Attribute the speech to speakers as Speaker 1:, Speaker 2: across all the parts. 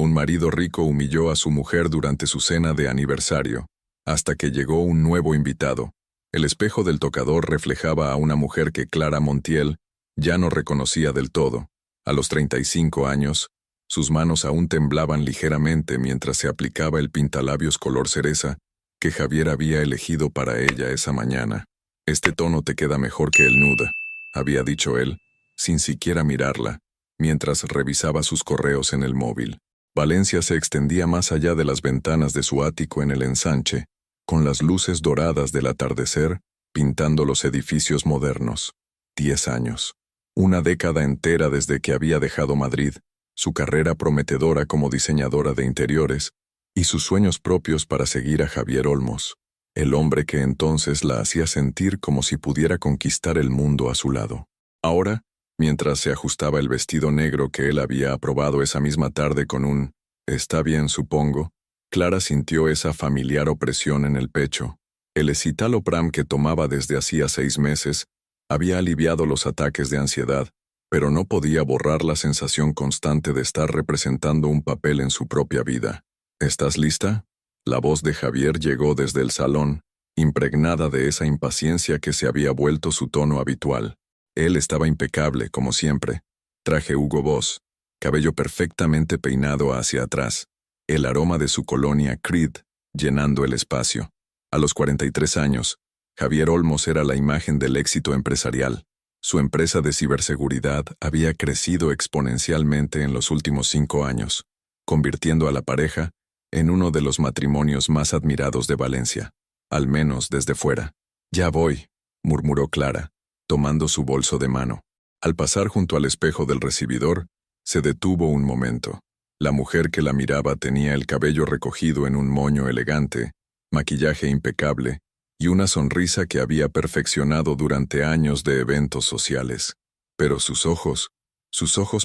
Speaker 1: Un marido rico humilló a su mujer durante su cena de aniversario, hasta que llegó un nuevo invitado. El espejo del tocador reflejaba a una mujer que Clara Montiel ya no reconocía del todo. A los 35 años, sus manos aún temblaban ligeramente mientras se aplicaba el pintalabios color cereza que Javier había elegido para ella esa mañana. «Este tono te queda mejor que el nude», había dicho él, sin siquiera mirarla, mientras revisaba sus correos en el móvil. Valencia se extendía más allá de las ventanas de su ático en el ensanche, con las luces doradas del atardecer pintando los edificios modernos. 10 años. Una década entera desde que había dejado Madrid, su carrera prometedora como diseñadora de interiores, y sus sueños propios para seguir a Javier Olmos, el hombre que entonces la hacía sentir como si pudiera conquistar el mundo a su lado. Ahora, mientras se ajustaba el vestido negro que él había aprobado esa misma tarde con un «está bien, supongo», Clara sintió esa familiar opresión en el pecho. El escitalopram que tomaba desde hacía 6 meses había aliviado los ataques de ansiedad, pero no podía borrar la sensación constante de estar representando un papel en su propia vida. «¿Estás lista?». La voz de Javier llegó desde el salón, impregnada de esa impaciencia que se había vuelto su tono habitual. Él estaba impecable, como siempre. Traje Hugo Boss, cabello perfectamente peinado hacia atrás, el aroma de su colonia Creed llenando el espacio. A los 43 años, Javier Olmos era la imagen del éxito empresarial. Su empresa de ciberseguridad había crecido exponencialmente en los últimos 5 años, convirtiendo a la pareja en uno de los matrimonios más admirados de Valencia, al menos desde fuera. «Ya voy», murmuró Clara, tomando su bolso de mano. Al pasar junto al espejo del recibidor, se detuvo un momento. La mujer que la miraba tenía el cabello recogido en un moño elegante, maquillaje impecable y una sonrisa que había perfeccionado durante años de eventos sociales. Pero sus ojos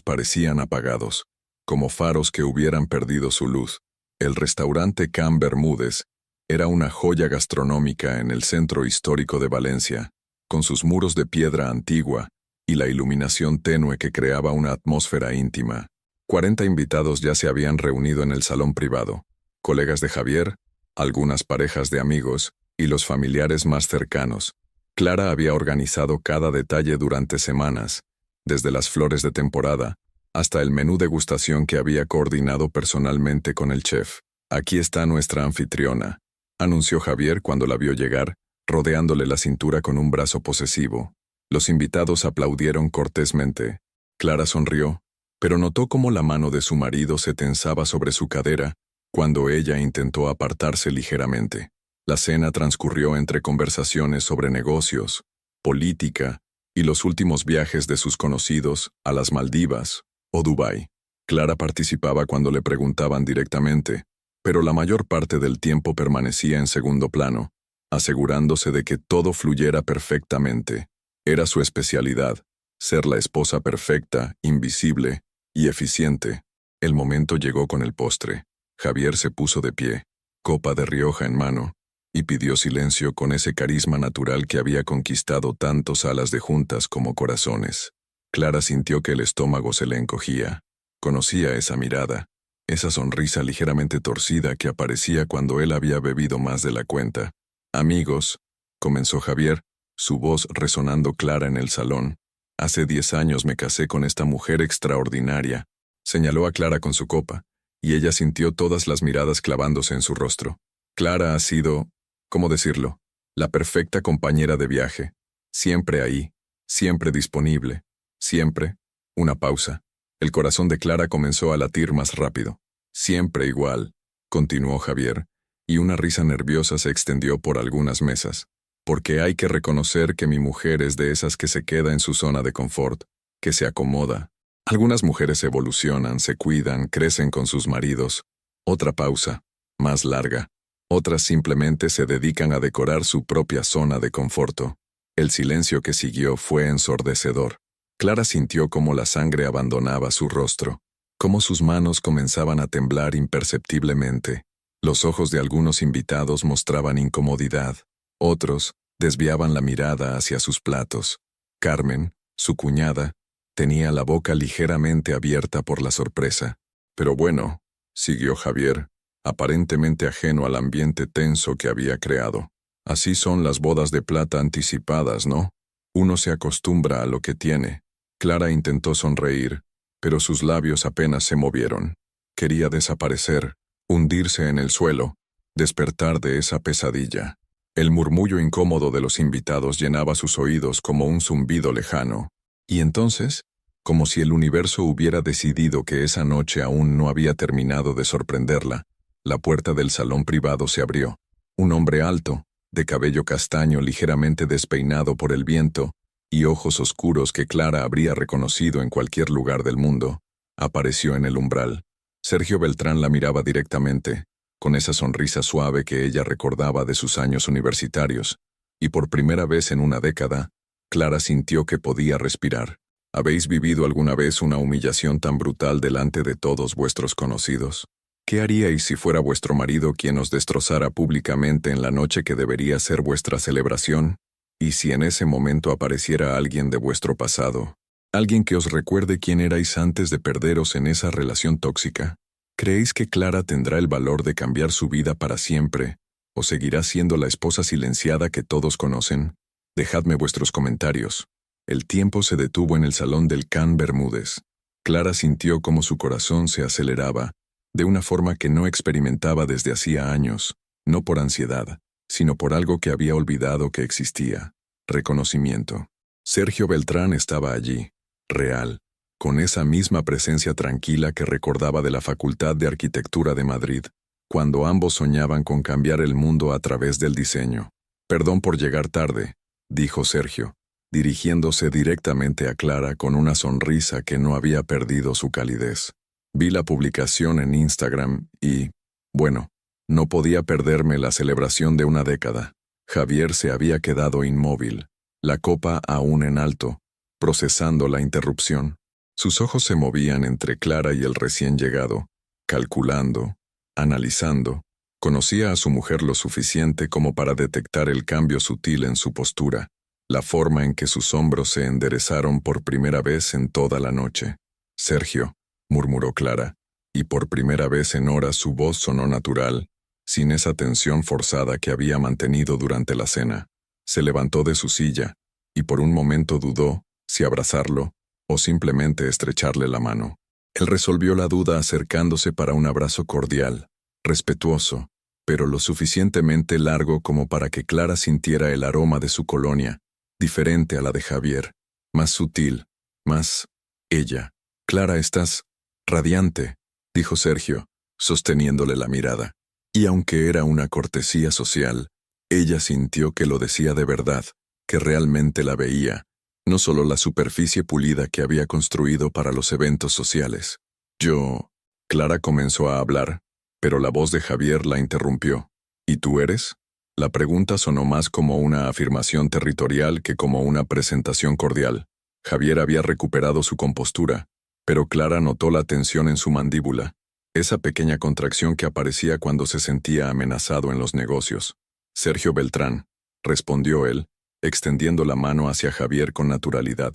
Speaker 1: parecían apagados, como faros que hubieran perdido su luz. El restaurante Can Bermúdez era una joya gastronómica en el centro histórico de Valencia, con sus muros de piedra antigua y la iluminación tenue que creaba una atmósfera íntima. 40 invitados ya se habían reunido en el salón privado, colegas de Javier, algunas parejas de amigos y los familiares más cercanos. Clara había organizado cada detalle durante semanas, desde las flores de temporada hasta el menú degustación que había coordinado personalmente con el chef. «Aquí está nuestra anfitriona», anunció Javier cuando la vio llegar, rodeándole la cintura con un brazo posesivo. Los invitados aplaudieron cortésmente. Clara sonrió, pero notó cómo la mano de su marido se tensaba sobre su cadera cuando ella intentó apartarse ligeramente. La cena transcurrió entre conversaciones sobre negocios, política y los últimos viajes de sus conocidos a las Maldivas o Dubái. Clara participaba cuando le preguntaban directamente, pero la mayor parte del tiempo permanecía en segundo plano, asegurándose de que todo fluyera perfectamente. Era su especialidad, ser la esposa perfecta, invisible y eficiente. El momento llegó con el postre. Javier se puso de pie, copa de Rioja en mano, y pidió silencio con ese carisma natural que había conquistado tanto salas de juntas como corazones. Clara sintió que el estómago se le encogía. Conocía esa mirada, esa sonrisa ligeramente torcida que aparecía cuando él había bebido más de la cuenta. «Amigos», comenzó Javier, su voz resonando clara en el salón. «Hace 10 años me casé con esta mujer extraordinaria», señaló a Clara con su copa, y ella sintió todas las miradas clavándose en su rostro. Clara ha sido, ¿cómo decirlo?, la perfecta compañera de viaje. Siempre ahí, siempre disponible, siempre. Una pausa. El corazón de Clara comenzó a latir más rápido. «Siempre igual», continuó Javier, y una risa nerviosa se extendió por algunas mesas. «Porque hay que reconocer que mi mujer es de esas que se queda en su zona de confort, que se acomoda. Algunas mujeres evolucionan, se cuidan, crecen con sus maridos. Otra pausa, más larga. Otras simplemente se dedican a decorar su propia zona de conforto». El silencio que siguió fue ensordecedor. Clara sintió cómo la sangre abandonaba su rostro, cómo sus manos comenzaban a temblar imperceptiblemente. Los ojos de algunos invitados mostraban incomodidad. Otros desviaban la mirada hacia sus platos. Carmen, su cuñada, tenía la boca ligeramente abierta por la sorpresa. «Pero bueno», siguió Javier, aparentemente ajeno al ambiente tenso que había creado. Así son las bodas de plata anticipadas, ¿no? Uno se acostumbra a lo que tiene. Clara intentó sonreír, pero sus labios apenas se movieron. Quería desaparecer, hundirse en el suelo, despertar de esa pesadilla. El murmullo incómodo de los invitados llenaba sus oídos como un zumbido lejano. Y entonces, como si el universo hubiera decidido que esa noche aún no había terminado de sorprenderla, la puerta del salón privado se abrió. Un hombre alto, de cabello castaño ligeramente despeinado por el viento, y ojos oscuros que Clara habría reconocido en cualquier lugar del mundo, apareció en el umbral. Sergio Beltrán la miraba directamente, con esa sonrisa suave que ella recordaba de sus años universitarios, y por primera vez en una década, Clara sintió que podía respirar. ¿Habéis vivido alguna vez una humillación tan brutal delante de todos vuestros conocidos? ¿Qué haríais si fuera vuestro marido quien os destrozara públicamente en la noche que debería ser vuestra celebración? ¿Y si en ese momento apareciera alguien de vuestro pasado? ¿Alguien que os recuerde quién erais antes de perderos en esa relación tóxica? ¿Creéis que Clara tendrá el valor de cambiar su vida para siempre, o seguirá siendo la esposa silenciada que todos conocen? Dejadme vuestros comentarios. El tiempo se detuvo en el salón del Can Bermúdez. Clara sintió como su corazón se aceleraba, de una forma que no experimentaba desde hacía años, no por ansiedad, sino por algo que había olvidado que existía: reconocimiento. Sergio Beltrán estaba allí, real, con esa misma presencia tranquila que recordaba de la Facultad de Arquitectura de Madrid, cuando ambos soñaban con cambiar el mundo a través del diseño. «Perdón por llegar tarde», dijo Sergio, dirigiéndose directamente a Clara con una sonrisa que no había perdido su calidez. «Vi la publicación en Instagram y, bueno, no podía perderme la celebración de una década». Javier se había quedado inmóvil, la copa aún en alto, procesando la interrupción. Sus ojos se movían entre Clara y el recién llegado, calculando, analizando. Conocía a su mujer lo suficiente como para detectar el cambio sutil en su postura, la forma en que sus hombros se enderezaron por primera vez en toda la noche. «Sergio», murmuró Clara, y por primera vez en horas su voz sonó natural, sin esa tensión forzada que había mantenido durante la cena. Se levantó de su silla, y por un momento dudó si abrazarlo o simplemente estrecharle la mano. Él resolvió la duda acercándose para un abrazo cordial, respetuoso, pero lo suficientemente largo como para que Clara sintiera el aroma de su colonia, diferente a la de Javier, más sutil, más ella. «Clara, estás radiante», dijo Sergio, sosteniéndole la mirada. Y aunque era una cortesía social, ella sintió que lo decía de verdad, que realmente la veía, no solo la superficie pulida que había construido para los eventos sociales. Clara comenzó a hablar, pero la voz de Javier la interrumpió. «¿Y tú eres?». La pregunta sonó más como una afirmación territorial que como una presentación cordial. Javier había recuperado su compostura, pero Clara notó la tensión en su mandíbula, esa pequeña contracción que aparecía cuando se sentía amenazado en los negocios. «Sergio Beltrán», respondió él, extendiendo la mano hacia Javier con naturalidad.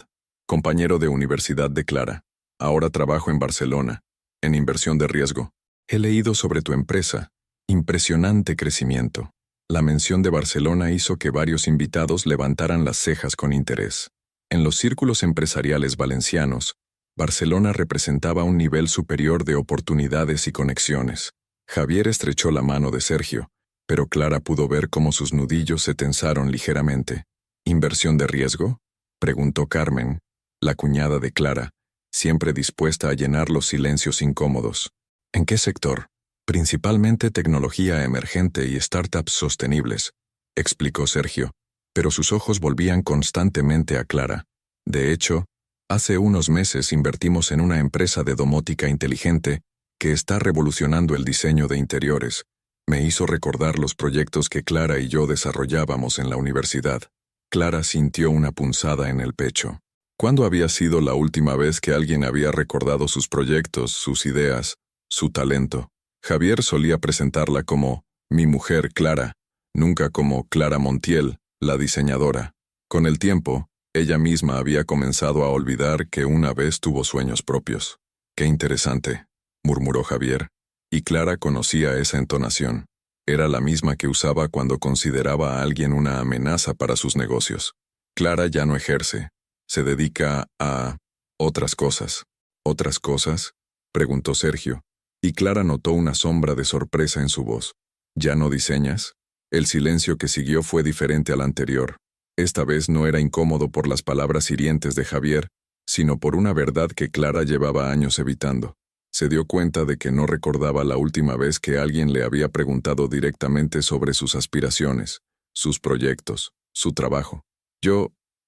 Speaker 1: «Compañero de universidad de Clara. Ahora trabajo en Barcelona, en inversión de riesgo. He leído sobre tu empresa. Impresionante crecimiento». La mención de Barcelona hizo que varios invitados levantaran las cejas con interés. En los círculos empresariales valencianos, Barcelona representaba un nivel superior de oportunidades y conexiones. Javier estrechó la mano de Sergio, pero Clara pudo ver cómo sus nudillos se tensaron ligeramente. «¿Inversión de riesgo?», preguntó Carmen, la cuñada de Clara, siempre dispuesta a llenar los silencios incómodos. «¿En qué sector?». «Principalmente tecnología emergente y startups sostenibles», explicó Sergio, pero sus ojos volvían constantemente a Clara. «De hecho, hace unos meses invertimos en una empresa de domótica inteligente que está revolucionando el diseño de interiores». Me hizo recordar los proyectos que Clara y yo desarrollábamos en la universidad. Clara sintió una punzada en el pecho. ¿Cuándo había sido la última vez que alguien había recordado sus proyectos, sus ideas, su talento? Javier solía presentarla como «mi mujer Clara», nunca como Clara Montiel, la diseñadora. Con el tiempo, ella misma había comenzado a olvidar que una vez tuvo sueños propios. «Qué interesante», murmuró Javier. Y Clara conocía esa entonación. Era la misma que usaba cuando consideraba a alguien una amenaza para sus negocios. Clara ya no ejerce. Se dedica a otras cosas. ¿Otras cosas?, preguntó Sergio, y Clara notó una sombra de sorpresa en su voz. ¿Ya no diseñas? El silencio que siguió fue diferente al anterior. Esta vez no era incómodo por las palabras hirientes de Javier, sino por una verdad que Clara llevaba años evitando. Se dio cuenta de que no recordaba la última vez que alguien le había preguntado directamente sobre sus aspiraciones, sus proyectos, su trabajo.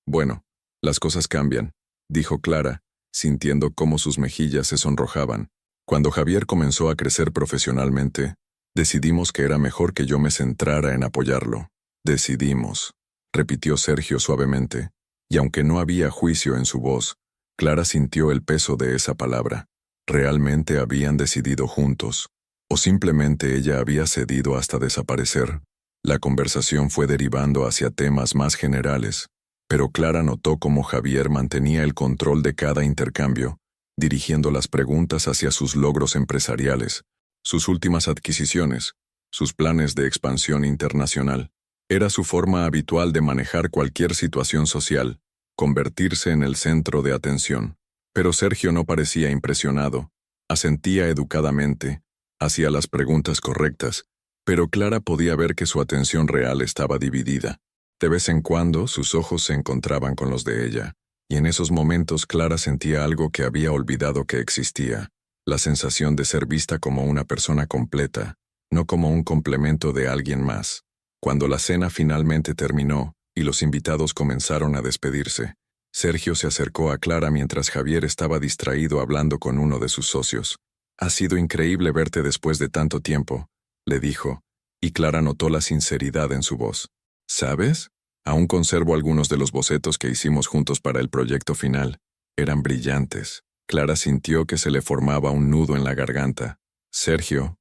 Speaker 1: Bueno, las cosas cambian, dijo Clara, sintiendo cómo sus mejillas se sonrojaban. Cuando Javier comenzó a crecer profesionalmente, decidimos que era mejor que yo me centrara en apoyarlo. Decidimos, repitió Sergio suavemente, y aunque no había juicio en su voz, Clara sintió el peso de esa palabra. ¿Realmente habían decidido juntos? ¿O simplemente ella había cedido hasta desaparecer? La conversación fue derivando hacia temas más generales, pero Clara notó cómo Javier mantenía el control de cada intercambio, dirigiendo las preguntas hacia sus logros empresariales, sus últimas adquisiciones, sus planes de expansión internacional. Era su forma habitual de manejar cualquier situación social, convertirse en el centro de atención. Pero Sergio no parecía impresionado. Asentía educadamente, hacía las preguntas correctas, pero Clara podía ver que su atención real estaba dividida. De vez en cuando sus ojos se encontraban con los de ella, y en esos momentos Clara sentía algo que había olvidado que existía, la sensación de ser vista como una persona completa, no como un complemento de alguien más. Cuando la cena finalmente terminó y los invitados comenzaron a despedirse, Sergio se acercó a Clara mientras Javier estaba distraído hablando con uno de sus socios. «Ha sido increíble verte después de tanto tiempo», le dijo, y Clara notó la sinceridad en su voz. «¿Sabes? Aún conservo algunos de los bocetos que hicimos juntos para el proyecto final. Eran brillantes». Clara sintió que se le formaba un nudo en la garganta. «Sergio,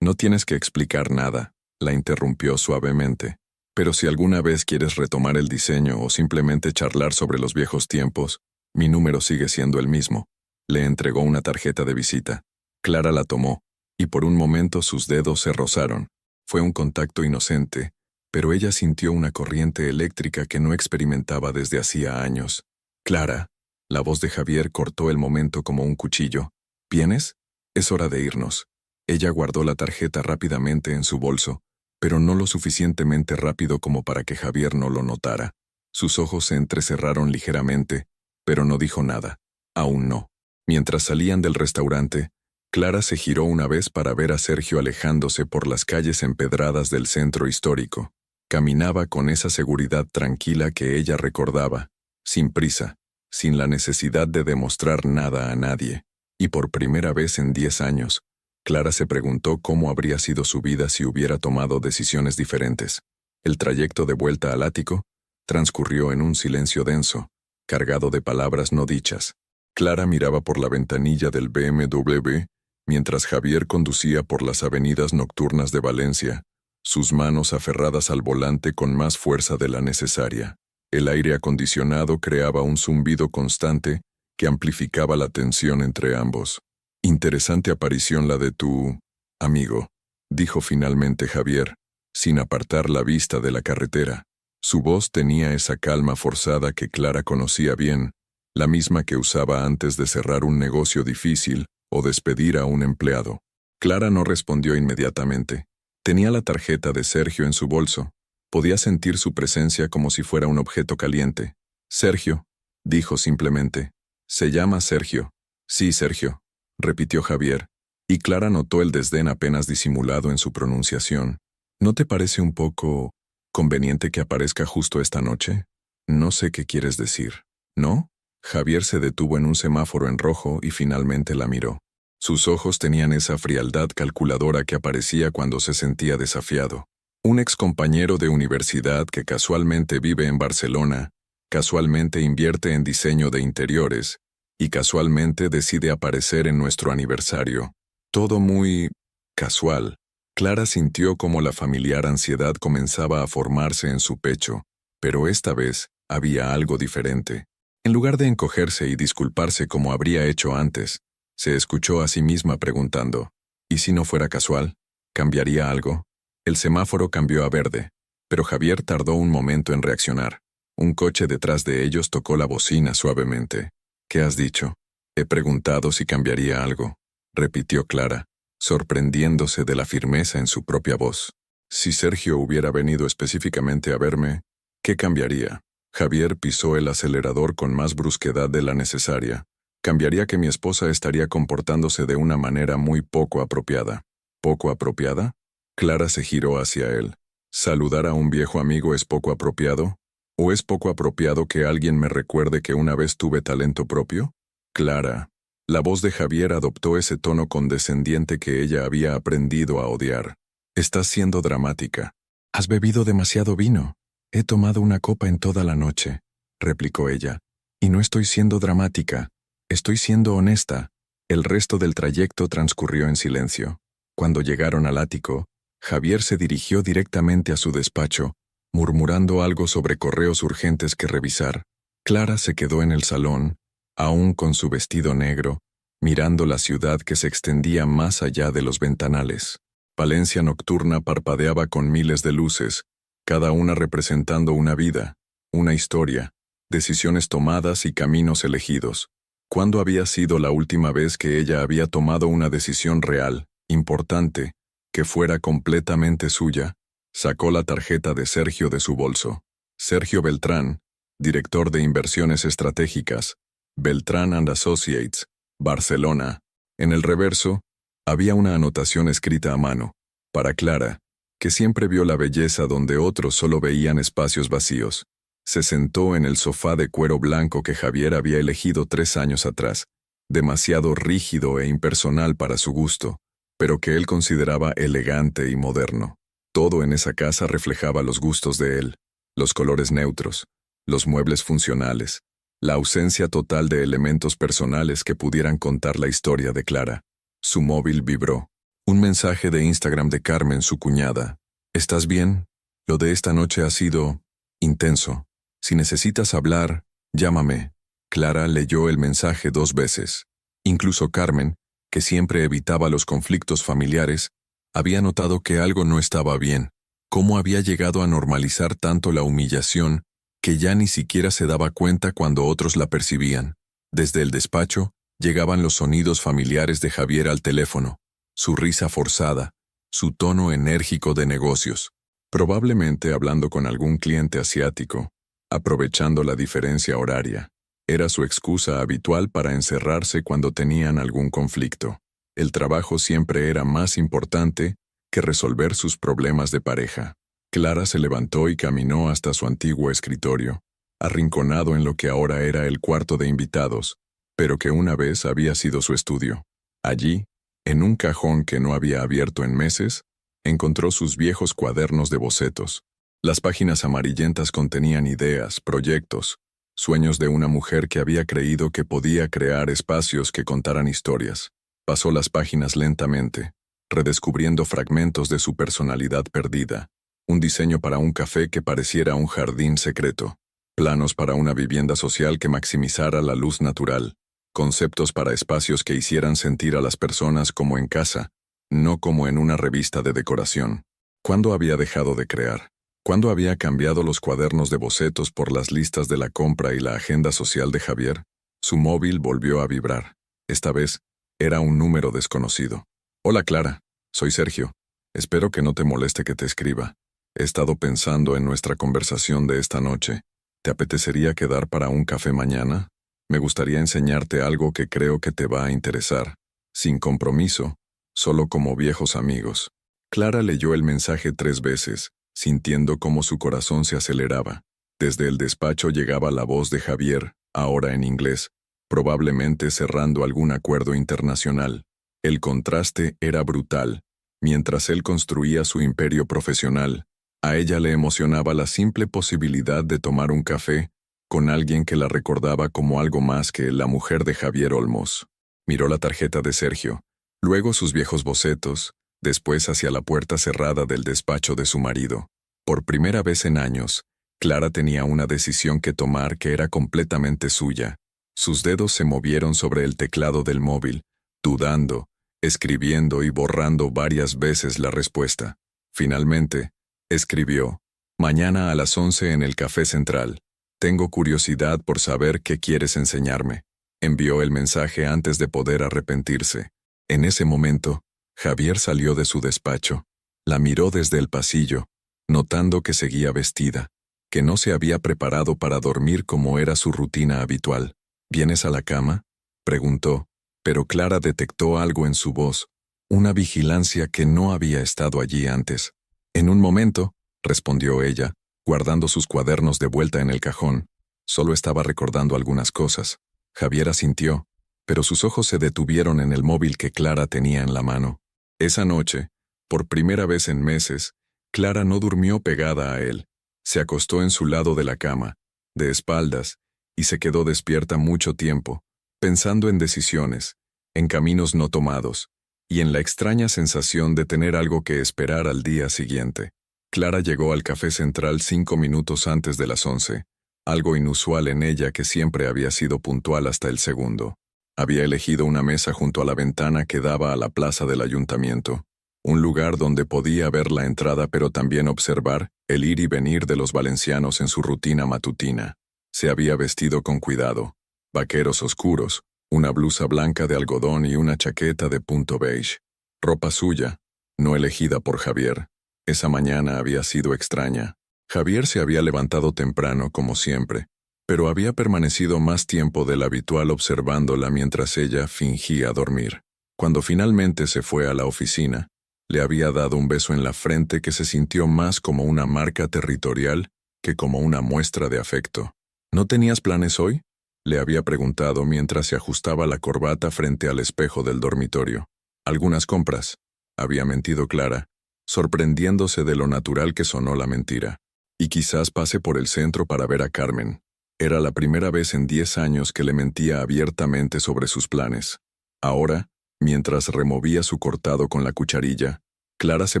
Speaker 1: no tienes que explicar nada», la interrumpió suavemente. «Pero si alguna vez quieres retomar el diseño o simplemente charlar sobre los viejos tiempos, mi número sigue siendo el mismo». Le entregó una tarjeta de visita. Clara la tomó, y por un momento sus dedos se rozaron. Fue un contacto inocente, pero ella sintió una corriente eléctrica que no experimentaba desde hacía años. «Clara», la voz de Javier cortó el momento como un cuchillo. «¿Vienes? Es hora de irnos». Ella guardó la tarjeta rápidamente en su bolso, pero no lo suficientemente rápido como para que Javier no lo notara. Sus ojos se entrecerraron ligeramente, pero no dijo nada. Aún no. Mientras salían del restaurante, Clara se giró una vez para ver a Sergio alejándose por las calles empedradas del centro histórico. Caminaba con esa seguridad tranquila que ella recordaba, sin prisa, sin la necesidad de demostrar nada a nadie. Y por primera vez en 10 años, Clara se preguntó cómo habría sido su vida si hubiera tomado decisiones diferentes. El trayecto de vuelta al ático transcurrió en un silencio denso, cargado de palabras no dichas. Clara miraba por la ventanilla del BMW, mientras Javier conducía por las avenidas nocturnas de Valencia, sus manos aferradas al volante con más fuerza de la necesaria. El aire acondicionado creaba un zumbido constante que amplificaba la tensión entre ambos. «Interesante aparición la de tu amigo», dijo finalmente Javier, sin apartar la vista de la carretera. Su voz tenía esa calma forzada que Clara conocía bien, la misma que usaba antes de cerrar un negocio difícil o despedir a un empleado. Clara no respondió inmediatamente. Tenía la tarjeta de Sergio en su bolso. Podía sentir su presencia como si fuera un objeto caliente. «Sergio», dijo simplemente. «Se llama Sergio». «Sí, Sergio», repitió Javier, y Clara notó el desdén apenas disimulado en su pronunciación. «¿No te parece un poco conveniente que aparezca justo esta noche? No sé qué quieres decir, ¿no?» Javier se detuvo en un semáforo en rojo y finalmente la miró. Sus ojos tenían esa frialdad calculadora que aparecía cuando se sentía desafiado. Un excompañero de universidad que casualmente vive en Barcelona, casualmente invierte en diseño de interiores, y casualmente decide aparecer en nuestro aniversario. Todo muy casual. Clara sintió como la familiar ansiedad comenzaba a formarse en su pecho, pero esta vez había algo diferente. En lugar de encogerse y disculparse como habría hecho antes, se escuchó a sí misma preguntando, ¿Y si no fuera casual? ¿Cambiaría algo? El semáforo cambió a verde, pero Javier tardó un momento en reaccionar. Un coche detrás de ellos tocó la bocina suavemente. ¿Qué has dicho? He preguntado si cambiaría algo, repitió Clara, sorprendiéndose de la firmeza en su propia voz. Si Sergio hubiera venido específicamente a verme, ¿qué cambiaría? Javier pisó el acelerador con más brusquedad de la necesaria. Cambiaría que mi esposa estaría comportándose de una manera muy poco apropiada. ¿Poco apropiada? Clara se giró hacia él. ¿Saludar a un viejo amigo es poco apropiado? ¿O es poco apropiado que alguien me recuerde que una vez tuve talento propio? Clara. La voz de Javier adoptó ese tono condescendiente que ella había aprendido a odiar. Estás siendo dramática. Has bebido demasiado vino. He tomado una copa en toda la noche, replicó ella. Y no estoy siendo dramática. Estoy siendo honesta. El resto del trayecto transcurrió en silencio. Cuando llegaron al ático, Javier se dirigió directamente a su despacho, murmurando algo sobre correos urgentes que revisar. Clara se quedó en el salón, aún con su vestido negro, mirando la ciudad que se extendía más allá de los ventanales. Valencia nocturna parpadeaba con miles de luces, cada una representando una vida, una historia, decisiones tomadas y caminos elegidos. ¿Cuándo había sido la última vez que ella había tomado una decisión real, importante, que fuera completamente suya? Sacó la tarjeta de Sergio de su bolso. Sergio Beltrán, director de inversiones estratégicas, Beltrán and Associates, Barcelona. En el reverso, había una anotación escrita a mano, para Clara, que siempre vio la belleza donde otros solo veían espacios vacíos. Se sentó en el sofá de cuero blanco que Javier había elegido 3 años atrás, demasiado rígido e impersonal para su gusto, pero que él consideraba elegante y moderno. Todo en esa casa reflejaba los gustos de él, los colores neutros, los muebles funcionales, la ausencia total de elementos personales que pudieran contar la historia de Clara. Su móvil vibró. Un mensaje de Instagram de Carmen, su cuñada. ¿Estás bien? Lo de esta noche ha sido intenso. Si necesitas hablar, llámame. Clara leyó el mensaje 2 veces. Incluso Carmen, que siempre evitaba los conflictos familiares, había notado que algo no estaba bien. Cómo había llegado a normalizar tanto la humillación que ya ni siquiera se daba cuenta cuando otros la percibían. Desde el despacho, llegaban los sonidos familiares de Javier al teléfono, su risa forzada, su tono enérgico de negocios, probablemente hablando con algún cliente asiático, aprovechando la diferencia horaria. Era su excusa habitual para encerrarse cuando tenían algún conflicto. El trabajo siempre era más importante que resolver sus problemas de pareja. Clara se levantó y caminó hasta su antiguo escritorio, arrinconado en lo que ahora era el cuarto de invitados, pero que una vez había sido su estudio. Allí, en un cajón que no había abierto en meses, encontró sus viejos cuadernos de bocetos. Las páginas amarillentas contenían ideas, proyectos, sueños de una mujer que había creído que podía crear espacios que contaran historias. Pasó las páginas lentamente, redescubriendo fragmentos de su personalidad perdida. Un diseño para un café que pareciera un jardín secreto. Planos para una vivienda social que maximizara la luz natural. Conceptos para espacios que hicieran sentir a las personas como en casa, no como en una revista de decoración. ¿Cuándo había dejado de crear? ¿Cuándo había cambiado los cuadernos de bocetos por las listas de la compra y la agenda social de Javier? Su móvil volvió a vibrar. Esta vez, era un número desconocido. Hola Clara, soy Sergio. Espero que no te moleste que te escriba. He estado pensando en nuestra conversación de esta noche. ¿Te apetecería quedar para un café mañana? Me gustaría enseñarte algo que creo que te va a interesar. Sin compromiso, solo como viejos amigos. Clara leyó el mensaje 3 veces, sintiendo cómo su corazón se aceleraba. Desde el despacho llegaba la voz de Javier, ahora en inglés, probablemente cerrando algún acuerdo internacional. El contraste era brutal. Mientras él construía su imperio profesional, a ella le emocionaba la simple posibilidad de tomar un café con alguien que la recordaba como algo más que la mujer de Javier Olmos. Miró la tarjeta de Sergio, luego sus viejos bocetos, después hacia la puerta cerrada del despacho de su marido. Por primera vez en años, Clara tenía una decisión que tomar que era completamente suya. Sus dedos se movieron sobre el teclado del móvil, dudando, escribiendo y borrando varias veces la respuesta. Finalmente, escribió: «Mañana a las 11 en el Café Central. Tengo curiosidad por saber qué quieres enseñarme». Envió el mensaje antes de poder arrepentirse. En ese momento, Javier salió de su despacho. La miró desde el pasillo, notando que seguía vestida, que no se había preparado para dormir como era su rutina habitual. «¿Vienes a la cama?», preguntó, pero Clara detectó algo en su voz, una vigilancia que no había estado allí antes. «En un momento», respondió ella, guardando sus cuadernos de vuelta en el cajón. Solo estaba recordando algunas cosas. Javier asintió, pero sus ojos se detuvieron en el móvil que Clara tenía en la mano. Esa noche, por primera vez en meses, Clara no durmió pegada a él. Se acostó en su lado de la cama, de espaldas, y se quedó despierta mucho tiempo, pensando en decisiones, en caminos no tomados, y en la extraña sensación de tener algo que esperar al día siguiente. Clara llegó al Café Central 5 minutos antes de las 11, algo inusual en ella que siempre había sido puntual hasta el segundo. Había elegido una mesa junto a la ventana que daba a la plaza del ayuntamiento, un lugar donde podía ver la entrada pero también observar el ir y venir de los valencianos en su rutina matutina. Se había vestido con cuidado, vaqueros oscuros, una blusa blanca de algodón y una chaqueta de punto beige. Ropa suya, no elegida por Javier. Esa mañana había sido extraña. Javier se había levantado temprano, como siempre, pero había permanecido más tiempo del habitual observándola mientras ella fingía dormir. Cuando finalmente se fue a la oficina, le había dado un beso en la frente que se sintió más como una marca territorial que como una muestra de afecto. «¿No tenías planes hoy?», le había preguntado mientras se ajustaba la corbata frente al espejo del dormitorio. «Algunas compras», había mentido Clara, sorprendiéndose de lo natural que sonó la mentira. «Y quizás pase por el centro para ver a Carmen». Era la primera vez en 10 años que le mentía abiertamente sobre sus planes. Ahora, mientras removía su cortado con la cucharilla, Clara se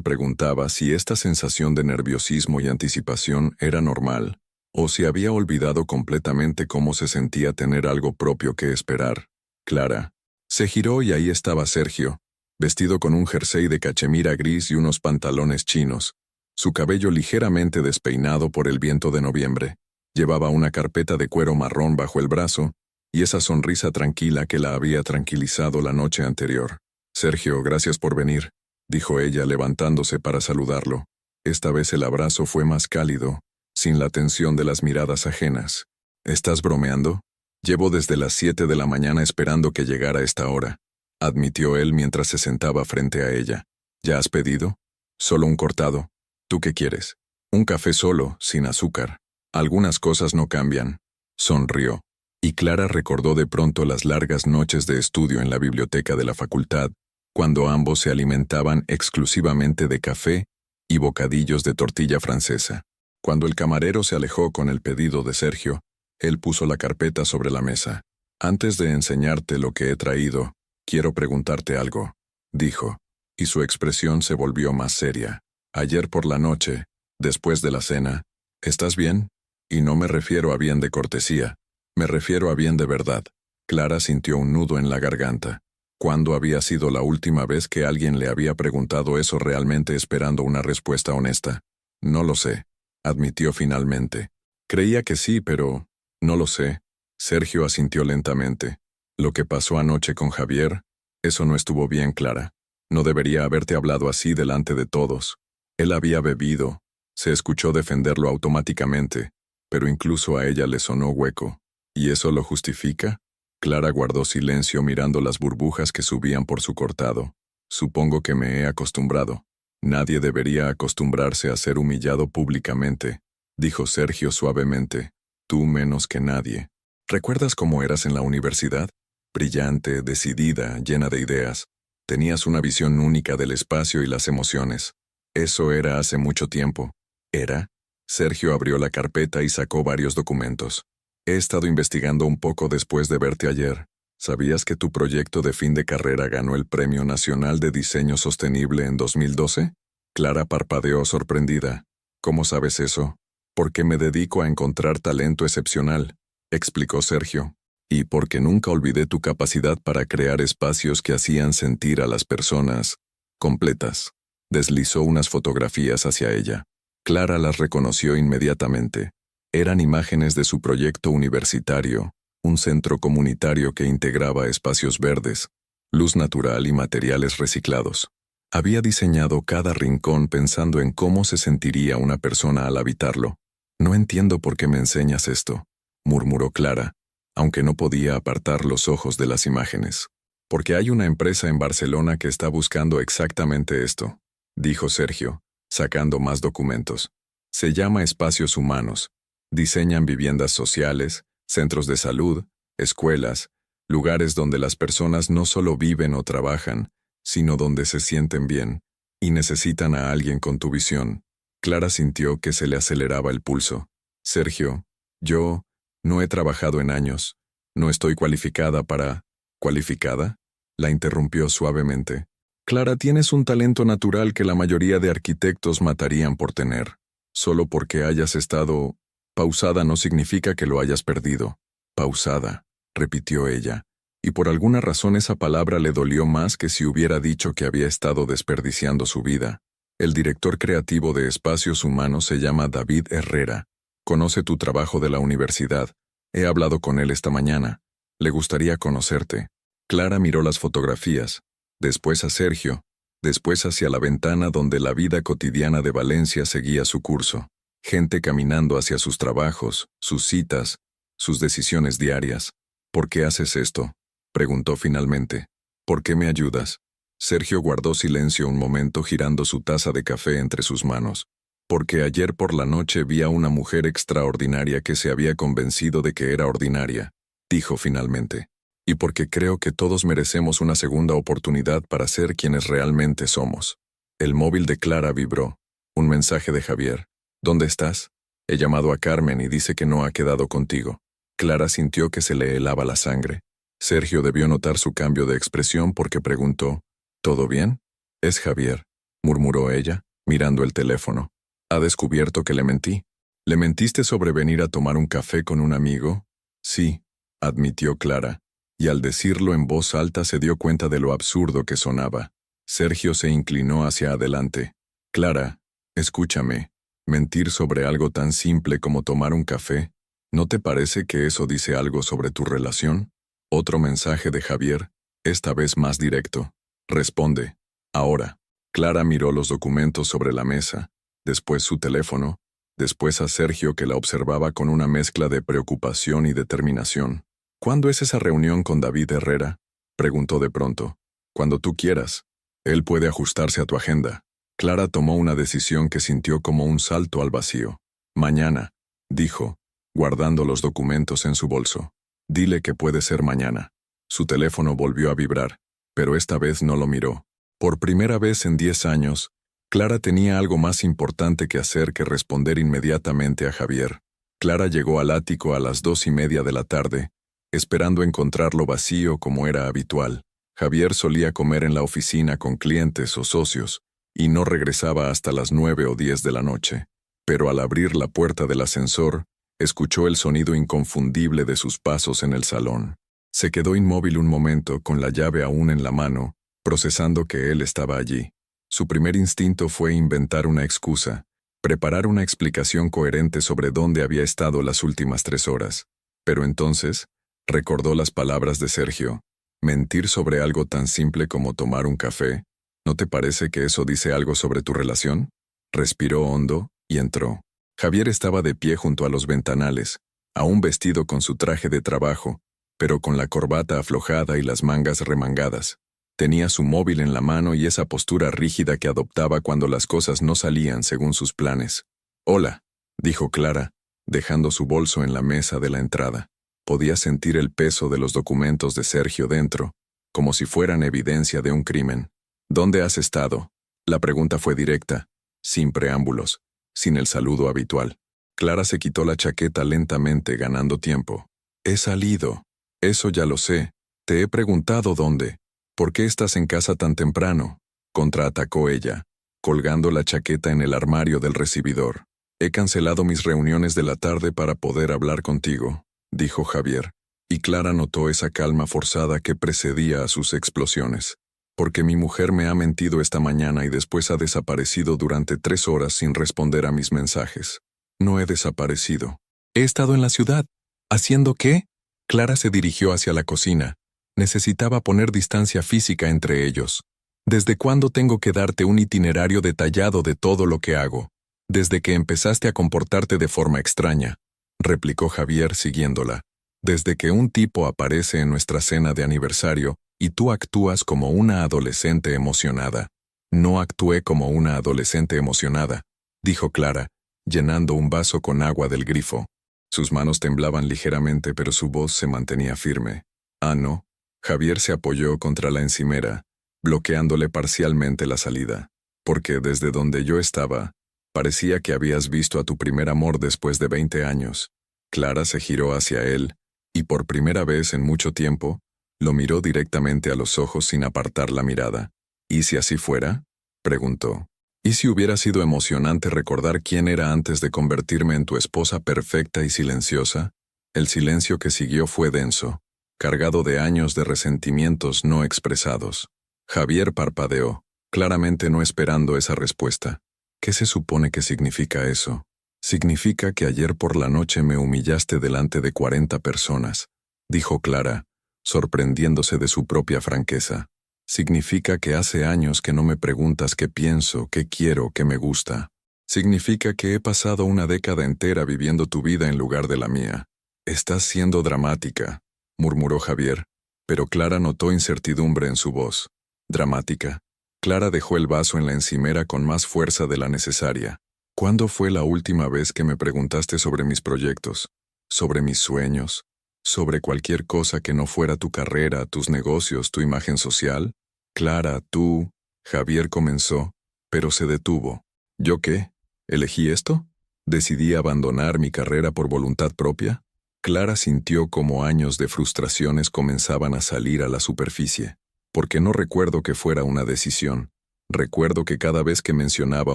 Speaker 1: preguntaba si esta sensación de nerviosismo y anticipación era normal, o si había olvidado completamente cómo se sentía tener algo propio que esperar. Clara se giró y ahí estaba Sergio, vestido con un jersey de cachemira gris y unos pantalones chinos, su cabello ligeramente despeinado por el viento de noviembre. Llevaba una carpeta de cuero marrón bajo el brazo y esa sonrisa tranquila que la había tranquilizado la noche anterior. «Sergio, gracias por venir», dijo ella levantándose para saludarlo. Esta vez el abrazo fue más cálido, sin la tensión de las miradas ajenas. «¿Estás bromeando? Llevo desde las 7 de la mañana esperando que llegara esta hora», admitió él mientras se sentaba frente a ella. «¿Ya has pedido?» «Solo un cortado. ¿Tú qué quieres?» «Un café solo, sin azúcar». «Algunas cosas no cambian», sonrió, y Clara recordó de pronto las largas noches de estudio en la biblioteca de la facultad, cuando ambos se alimentaban exclusivamente de café y bocadillos de tortilla francesa. Cuando el camarero se alejó con el pedido de Sergio, él puso la carpeta sobre la mesa. «Antes de enseñarte lo que he traído, quiero preguntarte algo», dijo, y su expresión se volvió más seria. «Ayer por la noche, después de la cena, ¿estás bien?» Y no me refiero a bien de cortesía, me refiero a bien de verdad. Clara sintió un nudo en la garganta. ¿Cuándo había sido la última vez que alguien le había preguntado eso realmente esperando una respuesta honesta? «No lo sé», admitió finalmente. «Creía que sí, pero no lo sé». Sergio asintió lentamente. «Lo que pasó anoche con Javier, eso no estuvo bien, Clara. No debería haberte hablado así delante de todos. Él había bebido». Se escuchó defenderlo automáticamente, pero incluso a ella le sonó hueco. ¿Y eso lo justifica? Clara guardó silencio mirando las burbujas que subían por su cortado. «Supongo que me he acostumbrado». «Nadie debería acostumbrarse a ser humillado públicamente», dijo Sergio suavemente. «Tú menos que nadie. ¿Recuerdas cómo eras en la universidad? Brillante, decidida, llena de ideas. Tenías una visión única del espacio y las emociones. Eso era hace mucho tiempo». «¿Era?» Sergio abrió la carpeta y sacó varios documentos. «He estado investigando un poco después de verte ayer. ¿Sabías que tu proyecto de fin de carrera ganó el Premio Nacional de Diseño Sostenible en 2012? Clara parpadeó sorprendida. «¿Cómo sabes eso?» «Porque me dedico a encontrar talento excepcional», explicó Sergio. Y porque nunca olvidé tu capacidad para crear espacios que hacían sentir a las personas completas. Deslizó unas fotografías hacia ella. Clara las reconoció inmediatamente. Eran imágenes de su proyecto universitario, un centro comunitario que integraba espacios verdes, luz natural y materiales reciclados. Había diseñado cada rincón pensando en cómo se sentiría una persona al habitarlo. No entiendo por qué me enseñas esto, murmuró Clara, aunque no podía apartar los ojos de las imágenes. Porque hay una empresa en Barcelona que está buscando exactamente esto, dijo Sergio, sacando más documentos. Se llama Espacios Humanos. Diseñan viviendas sociales, centros de salud, escuelas, lugares donde las personas no solo viven o trabajan, sino donde se sienten bien, y necesitan a alguien con tu visión. Clara sintió que se le aceleraba el pulso. Sergio, yo no he trabajado en años. No estoy cualificada para... ¿Cualificada? La interrumpió suavemente. Clara, tienes un talento natural que la mayoría de arquitectos matarían por tener. Solo porque hayas estado... Pausada no significa que lo hayas perdido. Pausada, repitió ella, y por alguna razón esa palabra le dolió más que si hubiera dicho que había estado desperdiciando su vida. El director creativo de Espacios Humanos se llama David Herrera. Conoce tu trabajo de la universidad. He hablado con él esta mañana. Le gustaría conocerte. Clara miró las fotografías, después a Sergio, después hacia la ventana donde la vida cotidiana de Valencia seguía su curso. Gente caminando hacia sus trabajos, sus citas, sus decisiones diarias. ¿Por qué haces esto?, preguntó finalmente. ¿Por qué me ayudas? Sergio guardó silencio un momento girando su taza de café entre sus manos. Porque ayer por la noche vi a una mujer extraordinaria que se había convencido de que era ordinaria, dijo finalmente. Y porque creo que todos merecemos una segunda oportunidad para ser quienes realmente somos. El móvil de Clara vibró. Un mensaje de Javier. ¿Dónde estás? He llamado a Carmen y dice que no ha quedado contigo. Clara sintió que se le helaba la sangre. Sergio debió notar su cambio de expresión porque preguntó, ¿todo bien? Es Javier, murmuró ella, mirando el teléfono. ¿Ha descubierto que le mentí? ¿Le mentiste sobre venir a tomar un café con un amigo? Sí, admitió Clara, y al decirlo en voz alta se dio cuenta de lo absurdo que sonaba. Sergio se inclinó hacia adelante. Clara, escúchame. Mentir sobre algo tan simple como tomar un café, ¿no te parece que eso dice algo sobre tu relación? Otro mensaje de Javier, esta vez más directo. Responde. Ahora. Clara miró los documentos sobre la mesa, después su teléfono, después a Sergio que la observaba con una mezcla de preocupación y determinación. ¿Cuándo es esa reunión con David Herrera?, preguntó de pronto. Cuando tú quieras. Él puede ajustarse a tu agenda. Clara tomó una decisión que sintió como un salto al vacío. Mañana, dijo, guardando los documentos en su bolso. Dile que puede ser mañana. Su teléfono volvió a vibrar, pero esta vez no lo miró. Por primera vez en 10 años, Clara tenía algo más importante que hacer que responder inmediatamente a Javier. Clara llegó al ático a las 2:30 de la tarde, esperando encontrarlo vacío como era habitual. Javier solía comer en la oficina con clientes o socios, y no regresaba hasta las 9 o 10 de la noche. Pero al abrir la puerta del ascensor, escuchó el sonido inconfundible de sus pasos en el salón. Se quedó inmóvil un momento con la llave aún en la mano, procesando que él estaba allí. Su primer instinto fue inventar una excusa, preparar una explicación coherente sobre dónde había estado las últimas 3 horas. Pero entonces, recordó las palabras de Sergio. Mentir sobre algo tan simple como tomar un café. ¿No te parece que eso dice algo sobre tu relación? Respiró hondo y entró. Javier estaba de pie junto a los ventanales, aún vestido con su traje de trabajo, pero con la corbata aflojada y las mangas remangadas. Tenía su móvil en la mano y esa postura rígida que adoptaba cuando las cosas no salían según sus planes. «Hola», dijo Clara, dejando su bolso en la mesa de la entrada. Podía sentir el peso de los documentos de Sergio dentro, como si fueran evidencia de un crimen. «¿Dónde has estado?». La pregunta fue directa, sin preámbulos, sin el saludo habitual. Clara se quitó la chaqueta lentamente, ganando tiempo. «He salido. Eso ya lo sé. Te he preguntado dónde. ¿Por qué estás en casa tan temprano?», contraatacó ella, colgando la chaqueta en el armario del recibidor. «He cancelado mis reuniones de la tarde para poder hablar contigo», dijo Javier. Y Clara notó esa calma forzada que precedía a sus explosiones. Porque mi mujer me ha mentido esta mañana y después ha desaparecido durante 3 horas sin responder a mis mensajes. No he desaparecido. He estado en la ciudad. ¿Haciendo qué? Clara se dirigió hacia la cocina. Necesitaba poner distancia física entre ellos. ¿Desde cuándo tengo que darte un itinerario detallado de todo lo que hago? Desde que empezaste a comportarte de forma extraña, replicó Javier siguiéndola. Desde que un tipo aparece en nuestra cena de aniversario y tú actúas como una adolescente emocionada. No actué como una adolescente emocionada, dijo Clara, llenando un vaso con agua del grifo. Sus manos temblaban ligeramente, pero su voz se mantenía firme. Ah, no. Javier se apoyó contra la encimera, bloqueándole parcialmente la salida. Porque desde donde yo estaba, parecía que habías visto a tu primer amor después de 20 años. Clara se giró hacia él, y por primera vez en mucho tiempo, lo miró directamente a los ojos sin apartar la mirada. ¿Y si así fuera? Preguntó. ¿Y si hubiera sido emocionante recordar quién era antes de convertirme en tu esposa perfecta y silenciosa? El silencio que siguió fue denso, cargado de años de resentimientos no expresados. Javier parpadeó, claramente no esperando esa respuesta. ¿Qué se supone que significa eso? Significa que ayer por la noche me humillaste delante de 40 personas, dijo Clara, sorprendiéndose de su propia franqueza. Significa que hace años que no me preguntas qué pienso, qué quiero, qué me gusta. Significa que he pasado una década entera viviendo tu vida en lugar de la mía. Estás siendo dramática, murmuró Javier, pero Clara notó incertidumbre en su voz. ¿Dramática? Clara dejó el vaso en la encimera con más fuerza de la necesaria. ¿Cuándo fue la última vez que me preguntaste sobre mis proyectos, sobre mis sueños, sobre cualquier cosa que no fuera tu carrera, tus negocios, tu imagen social? Clara, tú... Javier comenzó, pero se detuvo. ¿Yo qué? ¿Elegí esto? ¿Decidí abandonar mi carrera por voluntad propia? Clara sintió como años de frustraciones comenzaban a salir a la superficie. Porque no recuerdo que fuera una decisión. Recuerdo que cada vez que mencionaba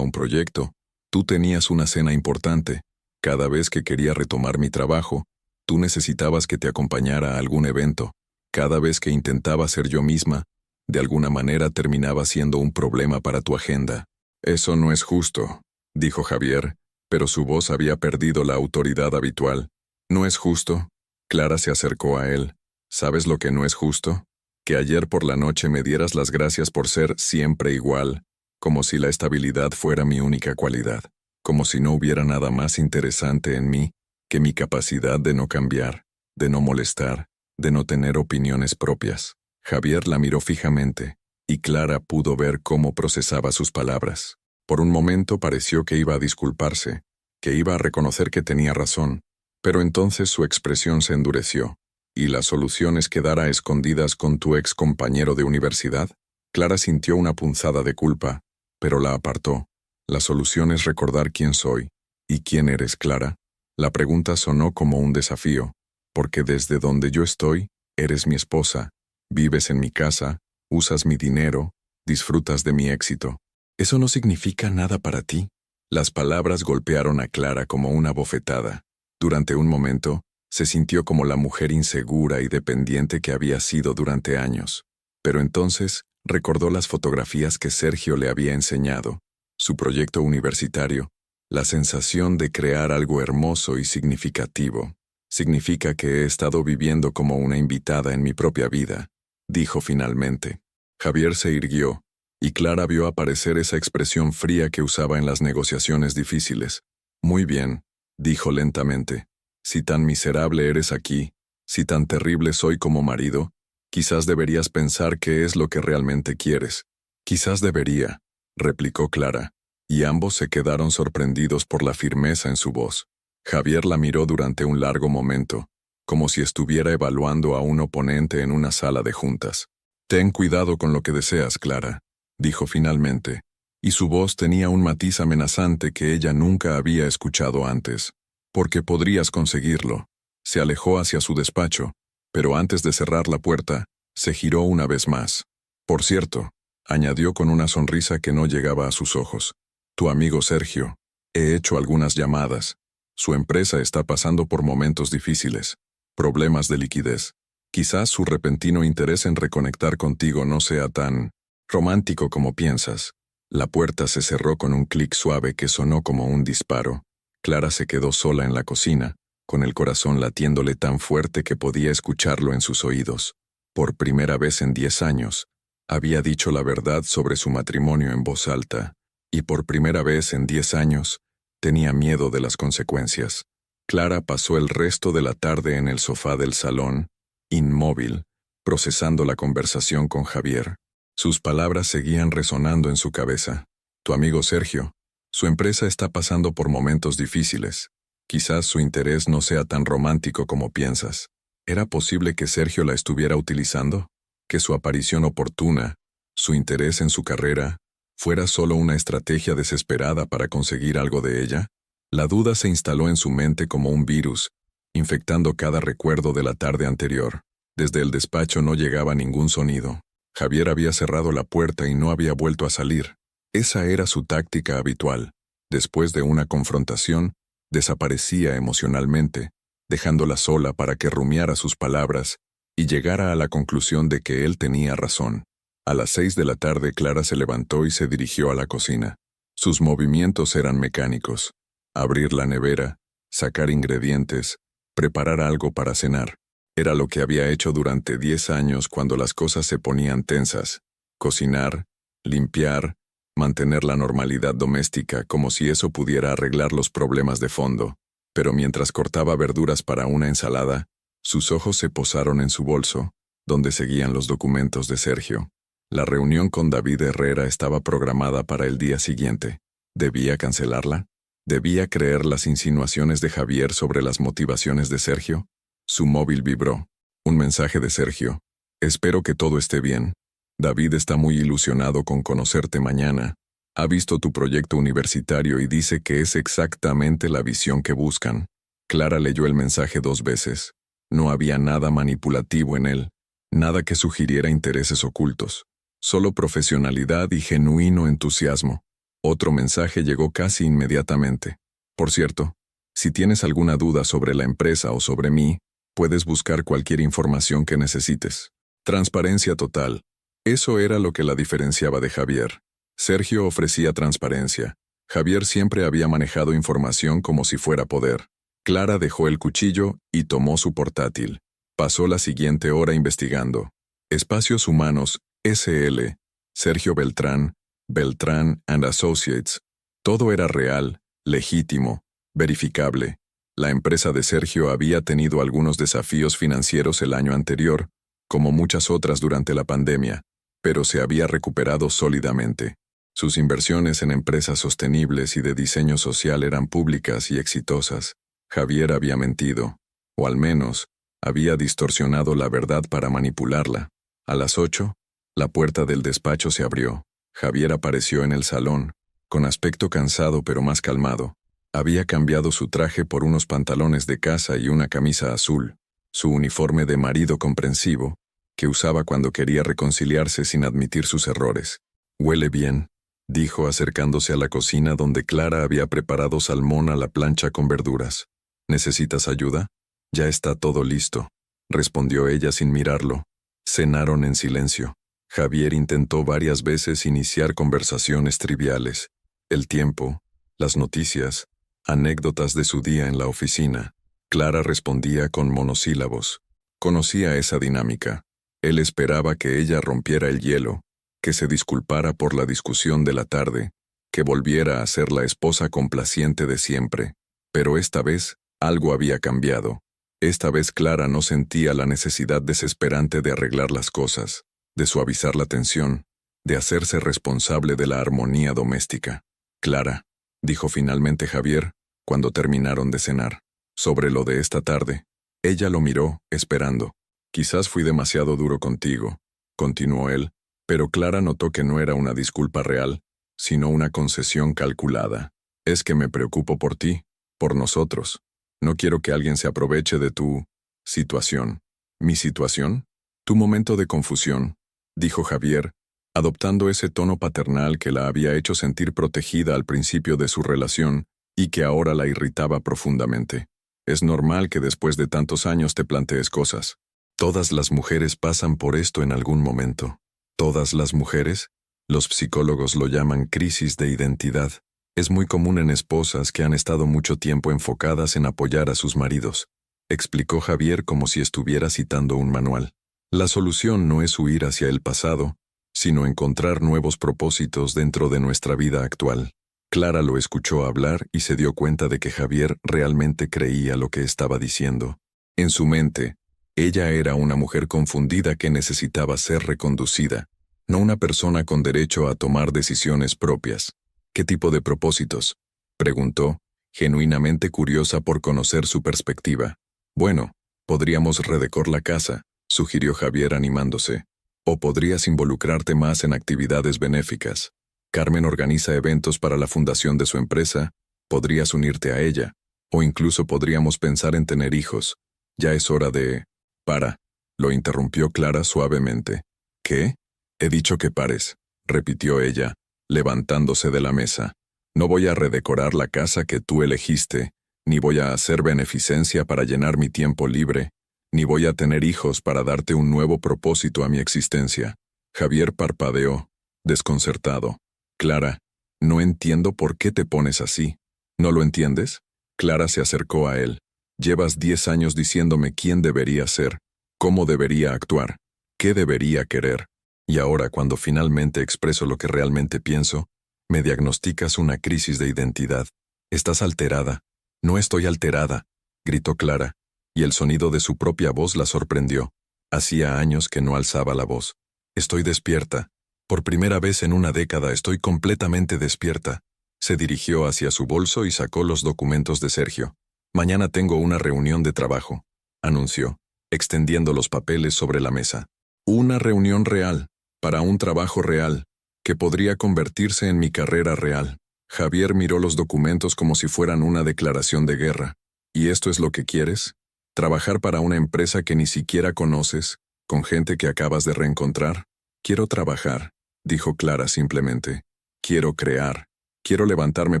Speaker 1: un proyecto, tú tenías una cena importante. Cada vez que quería retomar mi trabajo, tú necesitabas que te acompañara a algún evento. Cada vez que intentaba ser yo misma, de alguna manera terminaba siendo un problema para tu agenda. Eso no es justo, dijo Javier, pero su voz había perdido la autoridad habitual. ¿No es justo? Clara se acercó a él. ¿Sabes lo que no es justo? Que ayer por la noche me dieras las gracias por ser siempre igual, como si la estabilidad fuera mi única cualidad, como si no hubiera nada más interesante en mí que mi capacidad de no cambiar, de no molestar, de no tener opiniones propias. Javier la miró fijamente, y Clara pudo ver cómo procesaba sus palabras. Por un momento pareció que iba a disculparse, que iba a reconocer que tenía razón, pero entonces su expresión se endureció. ¿Y las soluciones quedar a escondidas con tu ex compañero de universidad? Clara sintió una punzada de culpa, pero la apartó. La solución es recordar quién soy. ¿Y quién eres, Clara? La pregunta sonó como un desafío, porque desde donde yo estoy, eres mi esposa, vives en mi casa, usas mi dinero, disfrutas de mi éxito. ¿Eso no significa nada para ti? Las palabras golpearon a Clara como una bofetada. Durante un momento, se sintió como la mujer insegura y dependiente que había sido durante años. Pero entonces, recordó las fotografías que Sergio le había enseñado, su proyecto universitario, la sensación de crear algo hermoso y significativo. Significa que he estado viviendo como una invitada en mi propia vida, dijo finalmente. Javier se irguió, y Clara vio aparecer esa expresión fría que usaba en las negociaciones difíciles. Muy bien, dijo lentamente. Si tan miserable eres aquí, si tan terrible soy como marido, quizás deberías pensar qué es lo que realmente quieres. Quizás debería, replicó Clara, y ambos se quedaron sorprendidos por la firmeza en su voz. Javier la miró durante un largo momento, como si estuviera evaluando a un oponente en una sala de juntas. Ten cuidado con lo que deseas, Clara, dijo finalmente, y su voz tenía un matiz amenazante que ella nunca había escuchado antes. Porque podrías conseguirlo. Se alejó hacia su despacho, pero antes de cerrar la puerta, se giró una vez más. Por cierto, añadió con una sonrisa que no llegaba a sus ojos. Tu amigo Sergio. He hecho algunas llamadas. Su empresa está pasando por momentos difíciles. Problemas de liquidez. Quizás su repentino interés en reconectar contigo no sea tan romántico como piensas. La puerta se cerró con un clic suave que sonó como un disparo. Clara se quedó sola en la cocina, con el corazón latiéndole tan fuerte que podía escucharlo en sus oídos. Por primera vez en 10 años, había dicho la verdad sobre su matrimonio en voz alta, y por primera vez en 10 años, tenía miedo de las consecuencias. Clara pasó el resto de la tarde en el sofá del salón, inmóvil, procesando la conversación con Javier. Sus palabras seguían resonando en su cabeza. Tu amigo Sergio, su empresa está pasando por momentos difíciles. Quizás su interés no sea tan romántico como piensas. ¿Era posible que Sergio la estuviera utilizando? ¿Que su aparición oportuna, su interés en su carrera, fuera solo una estrategia desesperada para conseguir algo de ella? La duda se instaló en su mente como un virus, infectando cada recuerdo de la tarde anterior. Desde el despacho no llegaba ningún sonido. Javier había cerrado la puerta y no había vuelto a salir. Esa era su táctica habitual. Después de una confrontación, desaparecía emocionalmente, dejándola sola para que rumiara sus palabras y llegara a la conclusión de que él tenía razón. A las 6 de la tarde Clara se levantó y se dirigió a la cocina. Sus movimientos eran mecánicos. Abrir la nevera, sacar ingredientes, preparar algo para cenar. Era lo que había hecho durante 10 años cuando las cosas se ponían tensas. Cocinar, limpiar, mantener la normalidad doméstica como si eso pudiera arreglar los problemas de fondo. Pero mientras cortaba verduras para una ensalada, sus ojos se posaron en su bolso, donde seguían los documentos de Sergio. La reunión con David Herrera estaba programada para el día siguiente. ¿Debía cancelarla? ¿Debía creer las insinuaciones de Javier sobre las motivaciones de Sergio? Su móvil vibró. Un mensaje de Sergio. Espero que todo esté bien. David está muy ilusionado con conocerte mañana. Ha visto tu proyecto universitario y dice que es exactamente la visión que buscan. Clara leyó el mensaje 2 veces. No había nada manipulativo en él, nada que sugiriera intereses ocultos. Solo profesionalidad y genuino entusiasmo. Otro mensaje llegó casi inmediatamente. Por cierto, si tienes alguna duda sobre la empresa o sobre mí, puedes buscar cualquier información que necesites. Transparencia total. Eso era lo que la diferenciaba de Javier. Sergio ofrecía transparencia. Javier siempre había manejado información como si fuera poder. Clara dejó el cuchillo y tomó su portátil. Pasó la siguiente hora investigando. Espacios Humanos, S.L., Sergio Beltrán, Beltrán and Associates. Todo era real, legítimo, verificable. La empresa de Sergio había tenido algunos desafíos financieros el año anterior, como muchas otras durante la pandemia, pero se había recuperado sólidamente. Sus inversiones en empresas sostenibles y de diseño social eran públicas y exitosas. Javier había mentido, o al menos, había distorsionado la verdad para manipularla. A las 8, la puerta del despacho se abrió. Javier apareció en el salón, con aspecto cansado pero más calmado. Había cambiado su traje por unos pantalones de casa y una camisa azul, su uniforme de marido comprensivo, que usaba cuando quería reconciliarse sin admitir sus errores. «Huele bien», dijo acercándose a la cocina donde Clara había preparado salmón a la plancha con verduras. «¿Necesitas ayuda?» «Ya está todo listo», respondió ella sin mirarlo. Cenaron en silencio. Javier intentó varias veces iniciar conversaciones triviales. El tiempo, las noticias, anécdotas de su día en la oficina. Clara respondía con monosílabos. Conocía esa dinámica. Él esperaba que ella rompiera el hielo, que se disculpara por la discusión de la tarde, que volviera a ser la esposa complaciente de siempre. Pero esta vez, algo había cambiado. Esta vez Clara no sentía la necesidad desesperante de arreglar las cosas, de suavizar la tensión, de hacerse responsable de la armonía doméstica. «Clara», dijo finalmente Javier, cuando terminaron de cenar, «sobre lo de esta tarde». Ella lo miró, esperando. «Quizás fui demasiado duro contigo», continuó él, pero Clara notó que no era una disculpa real, sino una concesión calculada. «Es que me preocupo por ti, por nosotros. No quiero que alguien se aproveche de tu situación». «¿Mi situación?» «Tu momento de confusión», dijo Javier, adoptando ese tono paternal que la había hecho sentir protegida al principio de su relación y que ahora la irritaba profundamente. Es normal que después de tantos años te plantees cosas. Todas las mujeres pasan por esto en algún momento. ¿Todas las mujeres? Los psicólogos lo llaman crisis de identidad. Es muy común en esposas que han estado mucho tiempo enfocadas en apoyar a sus maridos, explicó Javier como si estuviera citando un manual. La solución no es huir hacia el pasado, sino encontrar nuevos propósitos dentro de nuestra vida actual. Clara lo escuchó hablar y se dio cuenta de que Javier realmente creía lo que estaba diciendo. En su mente, ella era una mujer confundida que necesitaba ser reconducida, no una persona con derecho a tomar decisiones propias. ¿Qué tipo de propósitos?, preguntó, genuinamente curiosa por conocer su perspectiva. Bueno, podríamos redecorar la casa, sugirió Javier animándose. O podrías involucrarte más en actividades benéficas. Carmen organiza eventos para la fundación de su empresa, podrías unirte a ella, o incluso podríamos pensar en tener hijos. Ya es hora de... Para, lo interrumpió Clara suavemente. ¿Qué? He dicho que pares, repitió ella, levantándose de la mesa. No voy a redecorar la casa que tú elegiste, ni voy a hacer beneficencia para llenar mi tiempo libre, ni voy a tener hijos para darte un nuevo propósito a mi existencia. Javier parpadeó, desconcertado. Clara, no entiendo por qué te pones así. ¿No lo entiendes? Clara se acercó a él. Llevas 10 años diciéndome quién debería ser, cómo debería actuar, qué debería querer. Y ahora, cuando finalmente expreso lo que realmente pienso, me diagnosticas una crisis de identidad. Estás alterada. No estoy alterada, gritó Clara, y el sonido de su propia voz la sorprendió. Hacía años que no alzaba la voz. Estoy despierta. Por primera vez en una década estoy completamente despierta. Se dirigió hacia su bolso y sacó los documentos de Sergio. Mañana tengo una reunión de trabajo, anunció, extendiendo los papeles sobre la mesa. Una reunión real, para un trabajo real, que podría convertirse en mi carrera real. Javier miró los documentos como si fueran una declaración de guerra. ¿Y esto es lo que quieres? ¿Trabajar para una empresa que ni siquiera conoces, con gente que acabas de reencontrar? Quiero trabajar, dijo Clara simplemente. Quiero crear. Quiero levantarme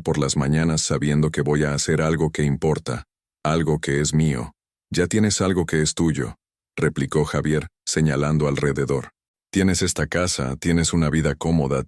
Speaker 1: por las mañanas sabiendo que voy a hacer algo que importa, algo que es mío. Ya tienes algo que es tuyo, replicó Javier, señalando alrededor. Tienes esta casa, tienes una vida cómoda,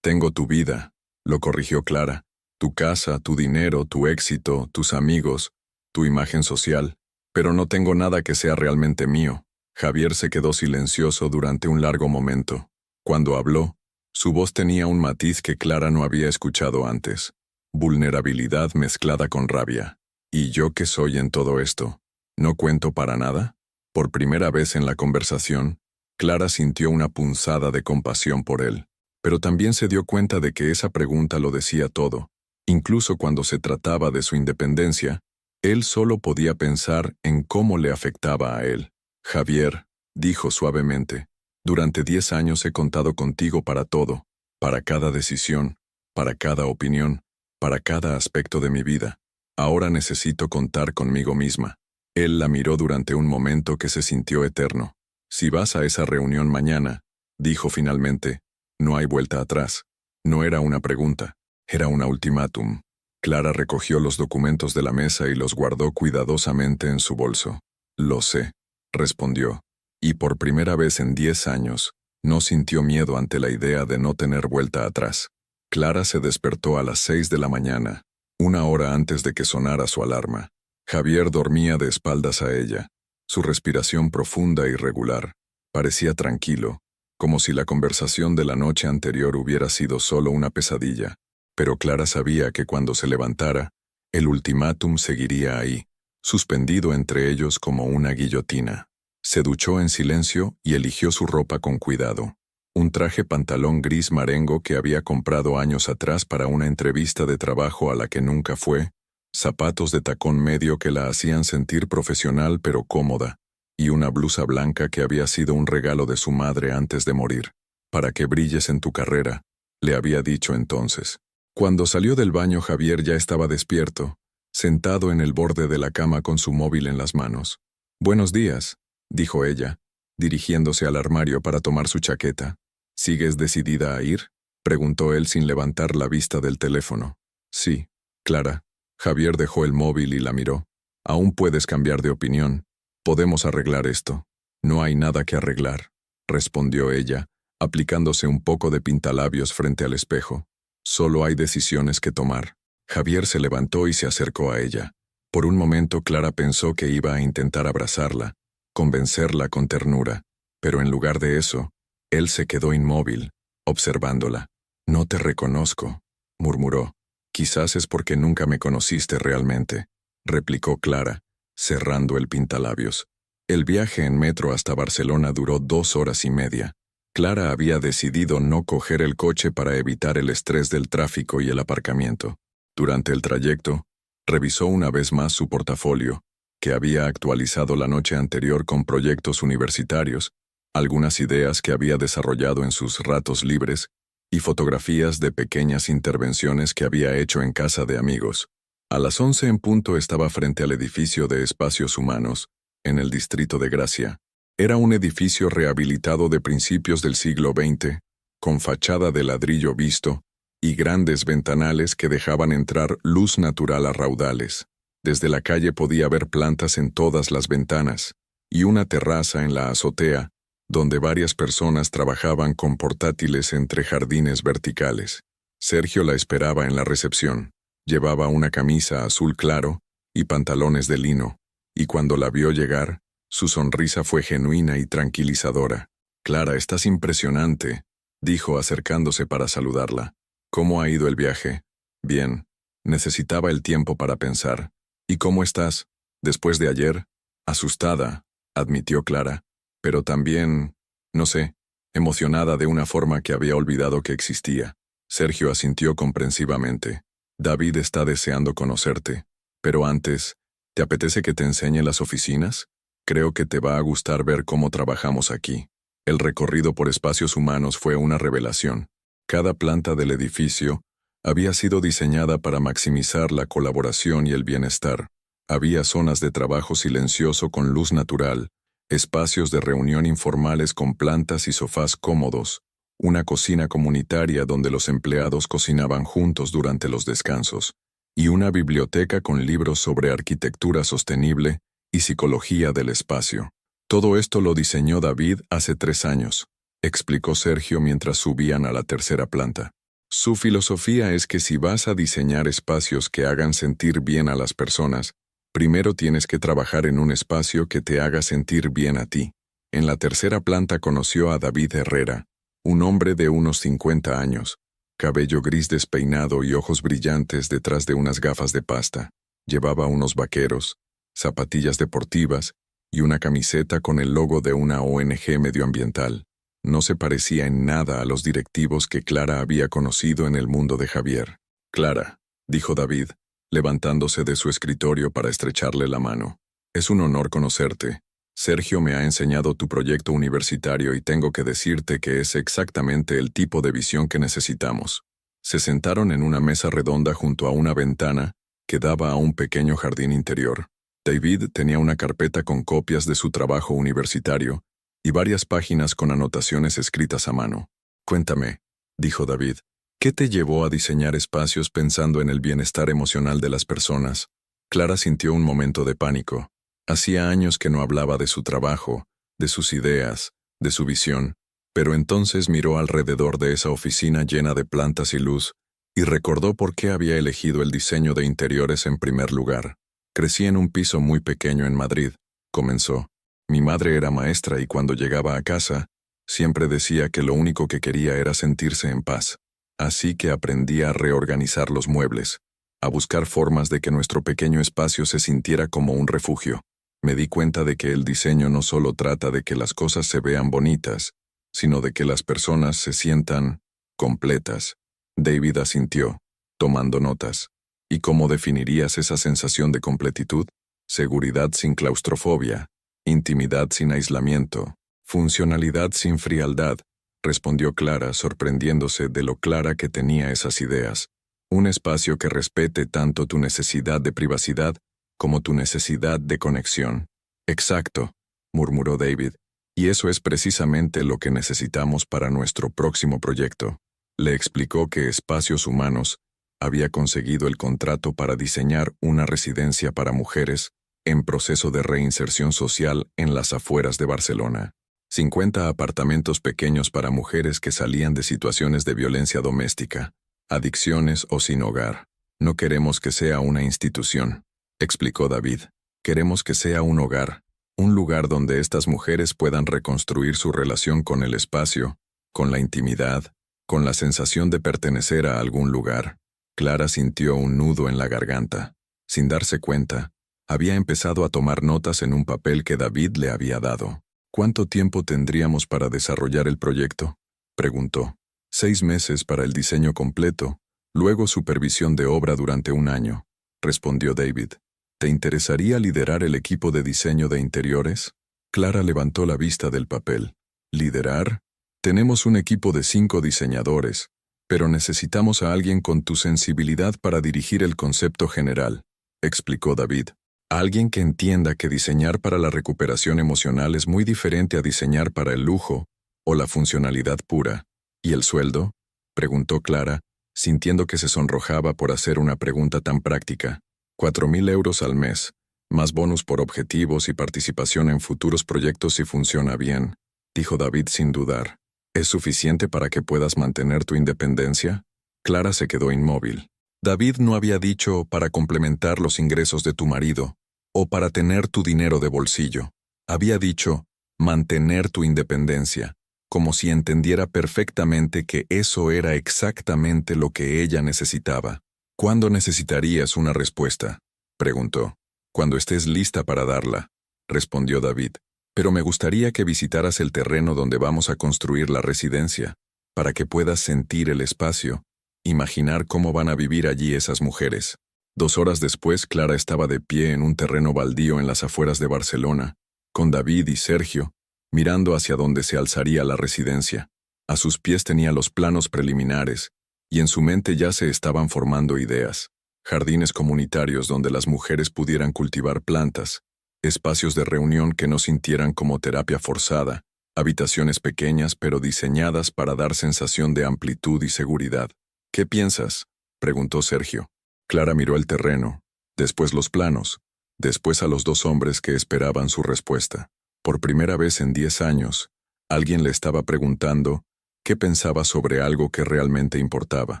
Speaker 1: Tengo tu vida, lo corrigió Clara. Tu casa, tu dinero, tu éxito, tus amigos, tu imagen social. Pero no tengo nada que sea realmente mío. Javier se quedó silencioso durante un largo momento. Cuando habló, su voz tenía un matiz que Clara no había escuchado antes. Vulnerabilidad mezclada con rabia. ¿Y yo qué soy en todo esto? ¿No cuento para nada? Por primera vez en la conversación, Clara sintió una punzada de compasión por él, pero también se dio cuenta de que esa pregunta lo decía todo. Incluso cuando se trataba de su independencia, él solo podía pensar en cómo le afectaba a él. Javier, dijo suavemente, durante 10 años he contado contigo para todo, para cada decisión, para cada opinión, para cada aspecto de mi vida. Ahora necesito contar conmigo misma. Él la miró durante un momento que se sintió eterno. Si vas a esa reunión mañana, dijo finalmente, no hay vuelta atrás. No era una pregunta, era un ultimátum. Clara recogió los documentos de la mesa y los guardó cuidadosamente en su bolso. Lo sé, respondió, y por primera vez en 10 años, no sintió miedo ante la idea de no tener vuelta atrás. Clara se despertó a las 6 de la mañana, una hora antes de que sonara su alarma. Javier dormía de espaldas a ella. Su respiración profunda y regular. Parecía tranquilo, como si la conversación de la noche anterior hubiera sido solo una pesadilla. Pero Clara sabía que cuando se levantara, el ultimátum seguiría ahí, suspendido entre ellos como una guillotina. Se duchó en silencio y eligió su ropa con cuidado. Un traje pantalón gris marengo que había comprado años atrás para una entrevista de trabajo a la que nunca fue, zapatos de tacón medio que la hacían sentir profesional pero cómoda, y una blusa blanca que había sido un regalo de su madre antes de morir. Para que brilles en tu carrera, le había dicho entonces. Cuando salió del baño, Javier ya estaba despierto, sentado en el borde de la cama con su móvil en las manos. «Buenos días», dijo ella, dirigiéndose al armario para tomar su chaqueta. «¿Sigues decidida a ir?», preguntó él sin levantar la vista del teléfono. «Sí, Clara». Javier dejó el móvil y la miró. Aún puedes cambiar de opinión. Podemos arreglar esto. No hay nada que arreglar, respondió ella, aplicándose un poco de pintalabios frente al espejo. Solo hay decisiones que tomar. Javier se levantó y se acercó a ella. Por un momento Clara pensó que iba a intentar abrazarla, convencerla con ternura, pero en lugar de eso, él se quedó inmóvil, observándola. «No te reconozco», murmuró. «Quizás es porque nunca me conociste realmente», replicó Clara, cerrando el pintalabios. El viaje en metro hasta Barcelona duró 2 horas y media. Clara había decidido no coger el coche para evitar el estrés del tráfico y el aparcamiento. Durante el trayecto, revisó una vez más su portafolio, que había actualizado la noche anterior con proyectos universitarios, algunas ideas que había desarrollado en sus ratos libres y fotografías de pequeñas intervenciones que había hecho en casa de amigos. A las 11 en punto estaba frente al edificio de Espacios Humanos, en el distrito de Gracia. Era un edificio rehabilitado de principios del siglo XX, con fachada de ladrillo visto y grandes ventanales que dejaban entrar luz natural a raudales. Desde la calle podía ver plantas en todas las ventanas, y una terraza en la azotea, donde varias personas trabajaban con portátiles entre jardines verticales. Sergio la esperaba en la recepción. Llevaba una camisa azul claro y pantalones de lino, y cuando la vio llegar, su sonrisa fue genuina y tranquilizadora. «Clara, estás impresionante», dijo acercándose para saludarla. «¿Cómo ha ido el viaje?» «Bien. Necesitaba el tiempo para pensar». «¿Y cómo estás? ¿Después de ayer?» «Asustada», admitió Clara, pero también, no sé, emocionada de una forma que había olvidado que existía. Sergio asintió comprensivamente. «David está deseando conocerte. Pero antes, ¿te apetece que te enseñe las oficinas? Creo que te va a gustar ver cómo trabajamos aquí». El recorrido por Espacios Humanos fue una revelación. Cada planta del edificio había sido diseñada para maximizar la colaboración y el bienestar. Había zonas de trabajo silencioso con luz natural, espacios de reunión informales con plantas y sofás cómodos, una cocina comunitaria donde los empleados cocinaban juntos durante los descansos, y una biblioteca con libros sobre arquitectura sostenible y psicología del espacio. Todo esto lo diseñó David hace 3 años, explicó Sergio mientras subían a la tercera planta. Su filosofía es que si vas a diseñar espacios que hagan sentir bien a las personas, primero tienes que trabajar en un espacio que te haga sentir bien a ti. En la tercera planta conoció a David Herrera, un hombre de unos 50 años, cabello gris despeinado y ojos brillantes detrás de unas gafas de pasta. Llevaba unos vaqueros, zapatillas deportivas y una camiseta con el logo de una ONG medioambiental. No se parecía en nada a los directivos que Clara había conocido en el mundo de Javier. «Clara», dijo David, levantándose de su escritorio para estrecharle la mano. «Es un honor conocerte. Sergio me ha enseñado tu proyecto universitario y tengo que decirte que es exactamente el tipo de visión que necesitamos». Se sentaron en una mesa redonda junto a una ventana que daba a un pequeño jardín interior. David tenía una carpeta con copias de su trabajo universitario y varias páginas con anotaciones escritas a mano. «Cuéntame», dijo David, «¿qué te llevó a diseñar espacios pensando en el bienestar emocional de las personas?» Clara sintió un momento de pánico. Hacía años que no hablaba de su trabajo, de sus ideas, de su visión, pero entonces miró alrededor de esa oficina llena de plantas y luz y recordó por qué había elegido el diseño de interiores en primer lugar. «Crecí en un piso muy pequeño en Madrid», comenzó. «Mi madre era maestra y cuando llegaba a casa, siempre decía que lo único que quería era sentirse en paz. Así que aprendí a reorganizar los muebles, a buscar formas de que nuestro pequeño espacio se sintiera como un refugio. Me di cuenta de que el diseño no solo trata de que las cosas se vean bonitas, sino de que las personas se sientan completas». David asintió, tomando notas. «¿Y cómo definirías esa sensación de completitud? Seguridad sin claustrofobia, intimidad sin aislamiento, funcionalidad sin frialdad», respondió Clara, sorprendiéndose de lo clara que tenía esas ideas. «Un espacio que respete tanto tu necesidad de privacidad como tu necesidad de conexión». «Exacto», murmuró David, «y eso es precisamente lo que necesitamos para nuestro próximo proyecto». Le explicó que Espacios Humanos había conseguido el contrato para diseñar una residencia para mujeres en proceso de reinserción social en las afueras de Barcelona. 50 apartamentos pequeños para mujeres que salían de situaciones de violencia doméstica, adicciones o sin hogar. No queremos que sea una institución, explicó David. Queremos que sea un hogar, un lugar donde estas mujeres puedan reconstruir su relación con el espacio, con la intimidad, con la sensación de pertenecer a algún lugar. Clara sintió un nudo en la garganta. Sin darse cuenta, había empezado a tomar notas en un papel que David le había dado. ¿Cuánto tiempo tendríamos para desarrollar el proyecto?, preguntó. 6 meses para el diseño completo, luego supervisión de obra durante 1 año, respondió David. ¿Te interesaría liderar el equipo de diseño de interiores? Clara levantó la vista del papel. ¿Liderar? Tenemos un equipo de 5 diseñadores, pero necesitamos a alguien con tu sensibilidad para dirigir el concepto general, explicó David. Alguien que entienda que diseñar para la recuperación emocional es muy diferente a diseñar para el lujo o la funcionalidad pura. ¿Y el sueldo?, preguntó Clara, sintiendo que se sonrojaba por hacer una pregunta tan práctica. 4.000 euros al mes, más bonus por objetivos y participación en futuros proyectos si funciona bien, dijo David sin dudar. ¿Es suficiente para que puedas mantener tu independencia? Clara se quedó inmóvil. David no había dicho para complementar los ingresos de tu marido, o para tener tu dinero de bolsillo. Había dicho mantener tu independencia, como si entendiera perfectamente que eso era exactamente lo que ella necesitaba. ¿Cuándo necesitarías una respuesta?, preguntó. Cuando estés lista para darla, respondió David. Pero me gustaría que visitaras el terreno donde vamos a construir la residencia, para que puedas sentir el espacio, imaginar cómo van a vivir allí esas mujeres. 2 horas después, Clara estaba de pie en un terreno baldío en las afueras de Barcelona, con David y Sergio, mirando hacia donde se alzaría la residencia. A sus pies tenía los planos preliminares, y en su mente ya se estaban formando ideas. Jardines comunitarios donde las mujeres pudieran cultivar plantas, espacios de reunión que no sintieran como terapia forzada, habitaciones pequeñas pero diseñadas para dar sensación de amplitud y seguridad. ¿Qué piensas?, preguntó Sergio. Clara miró el terreno, después los planos, después a los 2 hombres que esperaban su respuesta. Por primera vez en 10 años, alguien le estaba preguntando qué pensaba sobre algo que realmente importaba.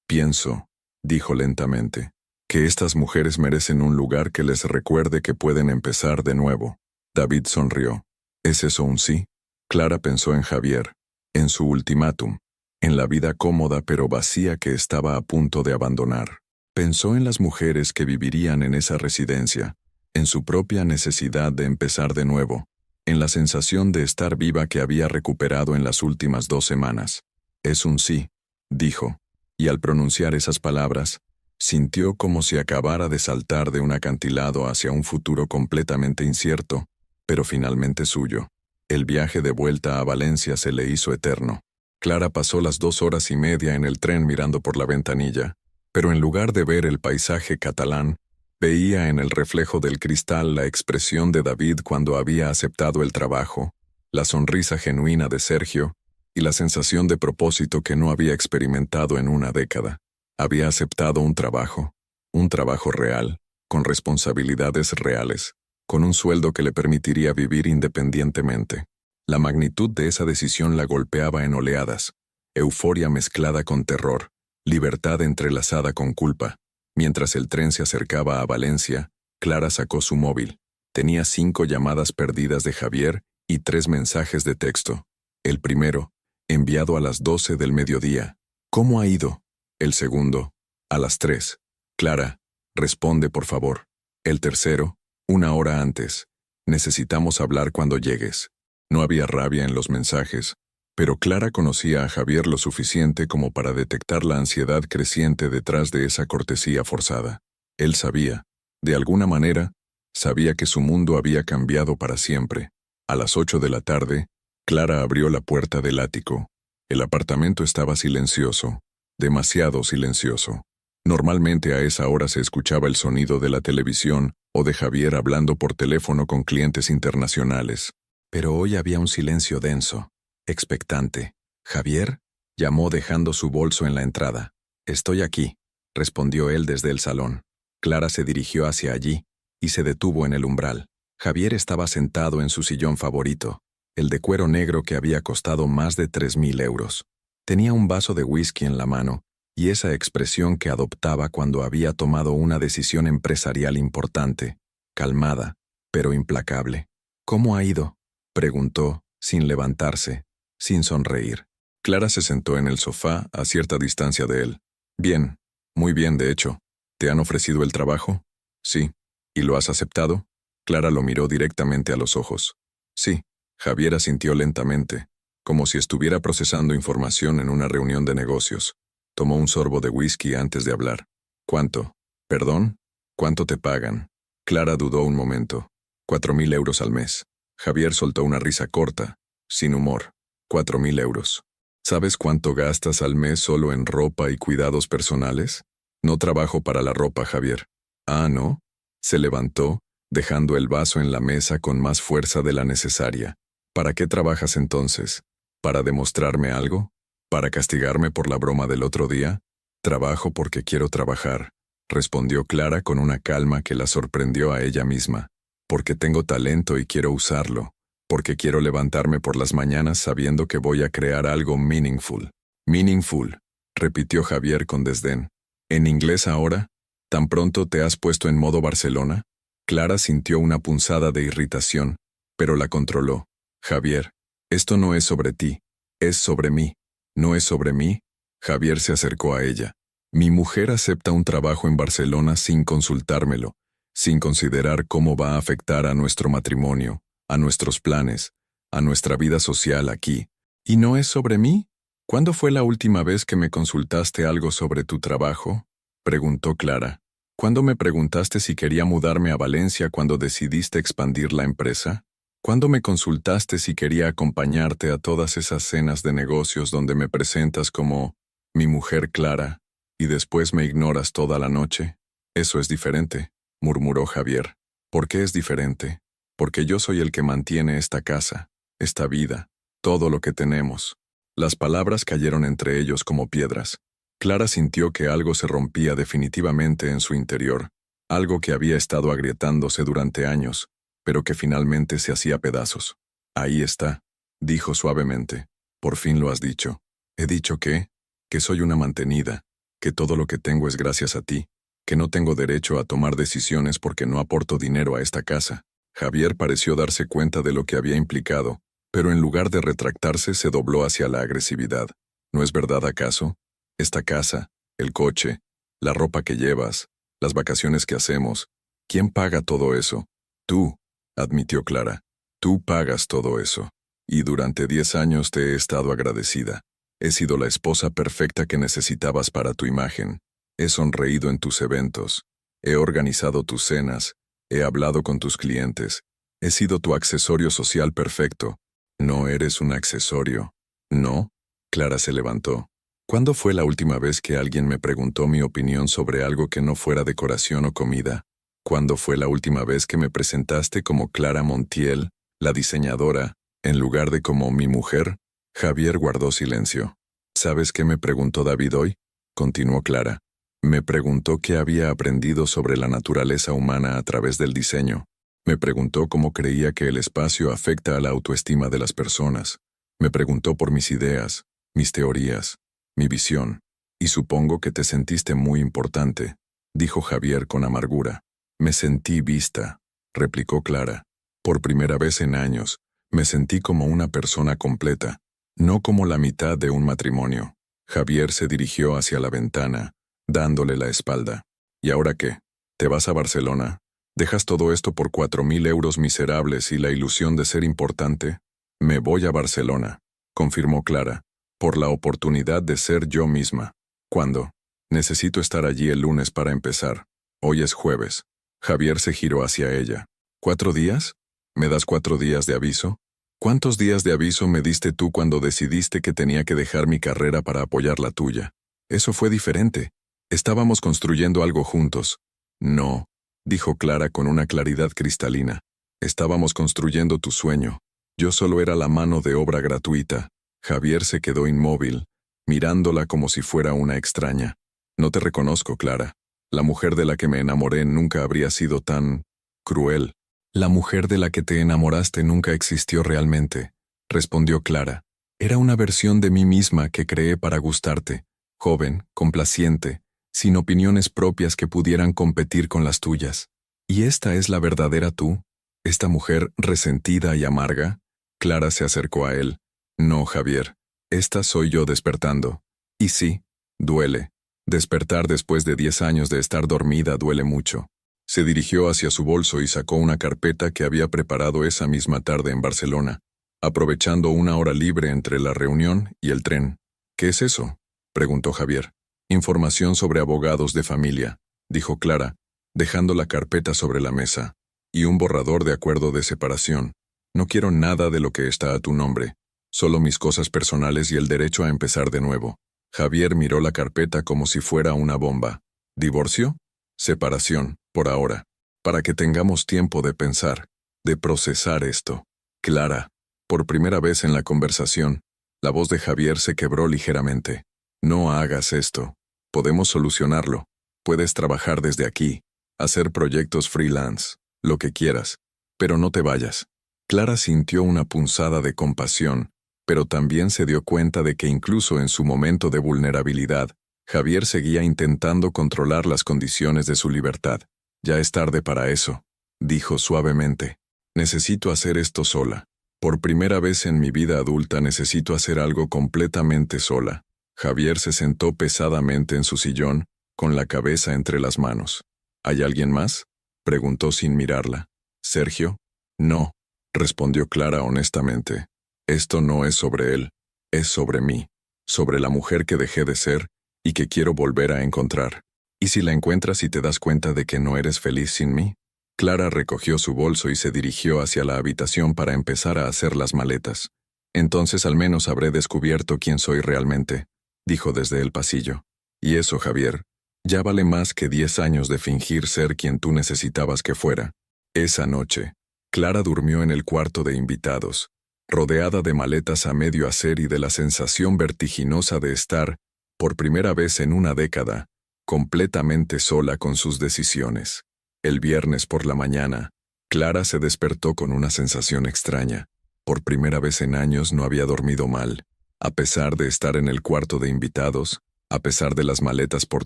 Speaker 1: Pienso, dijo lentamente, que estas mujeres merecen un lugar que les recuerde que pueden empezar de nuevo. David sonrió. ¿Es eso un sí? Clara pensó en Javier, en su ultimátum, en la vida cómoda pero vacía que estaba a punto de abandonar. Pensó en las mujeres que vivirían en esa residencia, en su propia necesidad de empezar de nuevo, en la sensación de estar viva que había recuperado en las últimas 2 semanas. Es un sí, dijo, y al pronunciar esas palabras, sintió como si acabara de saltar de un acantilado hacia un futuro completamente incierto, pero finalmente suyo. El viaje de vuelta a Valencia se le hizo eterno. Clara pasó las 2 horas y media en el tren mirando por la ventanilla, pero en lugar de ver el paisaje catalán, veía en el reflejo del cristal la expresión de David cuando había aceptado el trabajo, la sonrisa genuina de Sergio y la sensación de propósito que no había experimentado en una década. Había aceptado un trabajo real, con responsabilidades reales, con un sueldo que le permitiría vivir independientemente. La magnitud de esa decisión la golpeaba en oleadas, euforia mezclada con terror, libertad entrelazada con culpa. Mientras el tren se acercaba a Valencia, Clara sacó su móvil. Tenía 5 llamadas perdidas de Javier y 3 mensajes de texto. El primero, enviado a las 12 del mediodía. ¿Cómo ha ido? El segundo, a las 3. Clara, responde por favor. El tercero, 1 hora antes. Necesitamos hablar cuando llegues. No había rabia en los mensajes, pero Clara conocía a Javier lo suficiente como para detectar la ansiedad creciente detrás de esa cortesía forzada. Él sabía, de alguna manera, sabía que su mundo había cambiado para siempre. A las 8 de la tarde, Clara abrió la puerta del ático. El apartamento estaba silencioso, demasiado silencioso. Normalmente a esa hora se escuchaba el sonido de la televisión o de Javier hablando por teléfono con clientes internacionales. Pero hoy había un silencio denso, expectante. «¿Javier?», llamó dejando su bolso en la entrada. «Estoy aquí», respondió él desde el salón. Clara se dirigió hacia allí, y se detuvo en el umbral. Javier estaba sentado en su sillón favorito, el de cuero negro que había costado más de 3.000 euros. Tenía un vaso de whisky en la mano y esa expresión que adoptaba cuando había tomado una decisión empresarial importante, calmada, pero implacable. «¿Cómo ha ido?», preguntó, sin levantarse, sin sonreír. Clara se sentó en el sofá a cierta distancia de él. «Bien, muy bien, de hecho. ¿Te han ofrecido el trabajo?». «Sí». «¿Y lo has aceptado?». Clara lo miró directamente a los ojos. «Sí». Javier asintió lentamente, como si estuviera procesando información en una reunión de negocios. Tomó un sorbo de whisky antes de hablar. «¿Cuánto? ¿Perdón? ¿Cuánto te pagan?». Clara dudó un momento. 4.000 euros al mes. Javier soltó una risa corta, sin humor. 4.000 euros. ¿Sabes cuánto gastas al mes solo en ropa y cuidados personales? No trabajo para la ropa, Javier. «Ah, ¿no?». Se levantó, dejando el vaso en la mesa con más fuerza de la necesaria. «¿Para qué trabajas entonces? ¿Para demostrarme algo? ¿Para castigarme por la broma del otro día?». «Trabajo porque quiero trabajar», respondió Clara con una calma que la sorprendió a ella misma. «Porque tengo talento y quiero usarlo. Porque quiero levantarme por las mañanas sabiendo que voy a crear algo meaningful». «Meaningful», repitió Javier con desdén. «¿En inglés ahora? ¿Tan pronto te has puesto en modo Barcelona?». Clara sintió una punzada de irritación, pero la controló. «Javier, esto no es sobre ti, es sobre mí». «¿No es sobre mí?». Javier se acercó a ella. «Mi mujer acepta un trabajo en Barcelona sin consultármelo, sin considerar cómo va a afectar a nuestro matrimonio, a nuestros planes, a nuestra vida social aquí. ¿Y no es sobre mí? ¿Cuándo fue la última vez que me consultaste algo sobre tu trabajo?», preguntó Clara. «¿Cuándo me preguntaste si quería mudarme a Valencia cuando decidiste expandir la empresa? ¿Cuándo me consultaste si quería acompañarte a todas esas cenas de negocios donde me presentas como mi mujer Clara y después me ignoras toda la noche?». «Eso es diferente», murmuró Javier. «¿Por qué es diferente?». «Porque yo soy el que mantiene esta casa, esta vida, todo lo que tenemos». Las palabras cayeron entre ellos como piedras. Clara sintió que algo se rompía definitivamente en su interior, algo que había estado agrietándose durante años, pero que finalmente se hacía pedazos. «Ahí está», dijo suavemente. «Por fin lo has dicho». «¿He dicho qué?». «Que soy una mantenida, que todo lo que tengo es gracias a ti, que no tengo derecho a tomar decisiones porque no aporto dinero a esta casa». Javier pareció darse cuenta de lo que había implicado, pero en lugar de retractarse se dobló hacia la agresividad. «¿No es verdad acaso? Esta casa, el coche, la ropa que llevas, las vacaciones que hacemos, ¿quién paga todo eso?». «Tú», admitió Clara. «Tú pagas todo eso. Y durante 10 años te he estado agradecida. He sido la esposa perfecta que necesitabas para tu imagen. He sonreído en tus eventos. He organizado tus cenas. He hablado con tus clientes. He sido tu accesorio social perfecto». «No eres un accesorio». «¿No?». Clara se levantó. «¿Cuándo fue la última vez que alguien me preguntó mi opinión sobre algo que no fuera decoración o comida? ¿Cuándo fue la última vez que me presentaste como Clara Montiel, la diseñadora, en lugar de como mi mujer?». Javier guardó silencio. «¿Sabes qué me preguntó David hoy?», continuó Clara. «Me preguntó qué había aprendido sobre la naturaleza humana a través del diseño. Me preguntó cómo creía que el espacio afecta a la autoestima de las personas. Me preguntó por mis ideas, mis teorías, mi visión. Y supongo que te sentiste muy importante», dijo Javier con amargura. «Me sentí vista», replicó Clara. «Por primera vez en años, me sentí como una persona completa, no como la mitad de un matrimonio». Javier se dirigió hacia la ventana, dándole la espalda. «¿Y ahora qué? ¿Te vas a Barcelona? ¿Dejas todo esto por 4.000 euros miserables y la ilusión de ser importante?». «Me voy a Barcelona», confirmó Clara, «por la oportunidad de ser yo misma». «¿Cuándo?». «Necesito estar allí el lunes para empezar. Hoy es jueves». Javier se giró hacia ella. «¿4 días? ¿Me das 4 días de aviso?». «¿Cuántos días de aviso me diste tú cuando decidiste que tenía que dejar mi carrera para apoyar la tuya? Eso fue diferente. Estábamos construyendo algo juntos». «No», dijo Clara con una claridad cristalina. «Estábamos construyendo tu sueño. Yo solo era la mano de obra gratuita». Javier se quedó inmóvil, mirándola como si fuera una extraña. «No te reconozco, Clara. La mujer de la que me enamoré nunca habría sido tan cruel. La mujer de la que te enamoraste nunca existió realmente, respondió Clara. Era una versión de mí misma que creé para gustarte, joven, complaciente, sin opiniones propias que pudieran competir con las tuyas. ¿Y esta es la verdadera tú? ¿Esta mujer resentida y amarga? Clara se acercó a él. No, Javier. Esta soy yo despertando. Y sí, duele. Despertar después de 10 años de estar dormida duele mucho. Se dirigió hacia su bolso y sacó una carpeta que había preparado esa misma tarde en Barcelona, aprovechando una hora libre entre la reunión y el tren. ¿Qué es eso?, preguntó Javier. Información sobre abogados de familia, dijo Clara, dejando la carpeta sobre la mesa. Y un borrador de acuerdo de separación. No quiero nada de lo que está a tu nombre, solo mis cosas personales y el derecho a empezar de nuevo. Javier miró la carpeta como si fuera una bomba. ¿Divorcio? Separación, por ahora. Para que tengamos tiempo de pensar, de procesar esto. Clara. Por primera vez en la conversación, la voz de Javier se quebró ligeramente. No hagas esto. Podemos solucionarlo. Puedes trabajar desde aquí, hacer proyectos freelance, lo que quieras, pero no te vayas. Clara sintió una punzada de compasión, pero también se dio cuenta de que incluso en su momento de vulnerabilidad, Javier seguía intentando controlar las condiciones de su libertad. Ya es tarde para eso, dijo suavemente. Necesito hacer esto sola. Por primera vez en mi vida adulta necesito hacer algo completamente sola. Javier se sentó pesadamente en su sillón, con la cabeza entre las manos. ¿Hay alguien más?, preguntó sin mirarla. ¿Sergio? No, respondió Clara honestamente. Esto no es sobre él, es sobre mí, sobre la mujer que dejé de ser y que quiero volver a encontrar. ¿Y si la encuentras y te das cuenta de que no eres feliz sin mí? Clara recogió su bolso y se dirigió hacia la habitación para empezar a hacer las maletas. Entonces al menos habré descubierto quién soy realmente, dijo desde el pasillo. Y eso, Javier, ya vale más que 10 años de fingir ser quien tú necesitabas que fuera. Esa noche, Clara durmió en el cuarto de invitados, rodeada de maletas a medio hacer y de la sensación vertiginosa de estar, por primera vez en una década, completamente sola con sus decisiones. El viernes por la mañana, Clara se despertó con una sensación extraña. Por primera vez en años no había dormido mal. A pesar de estar en el cuarto de invitados, a pesar de las maletas por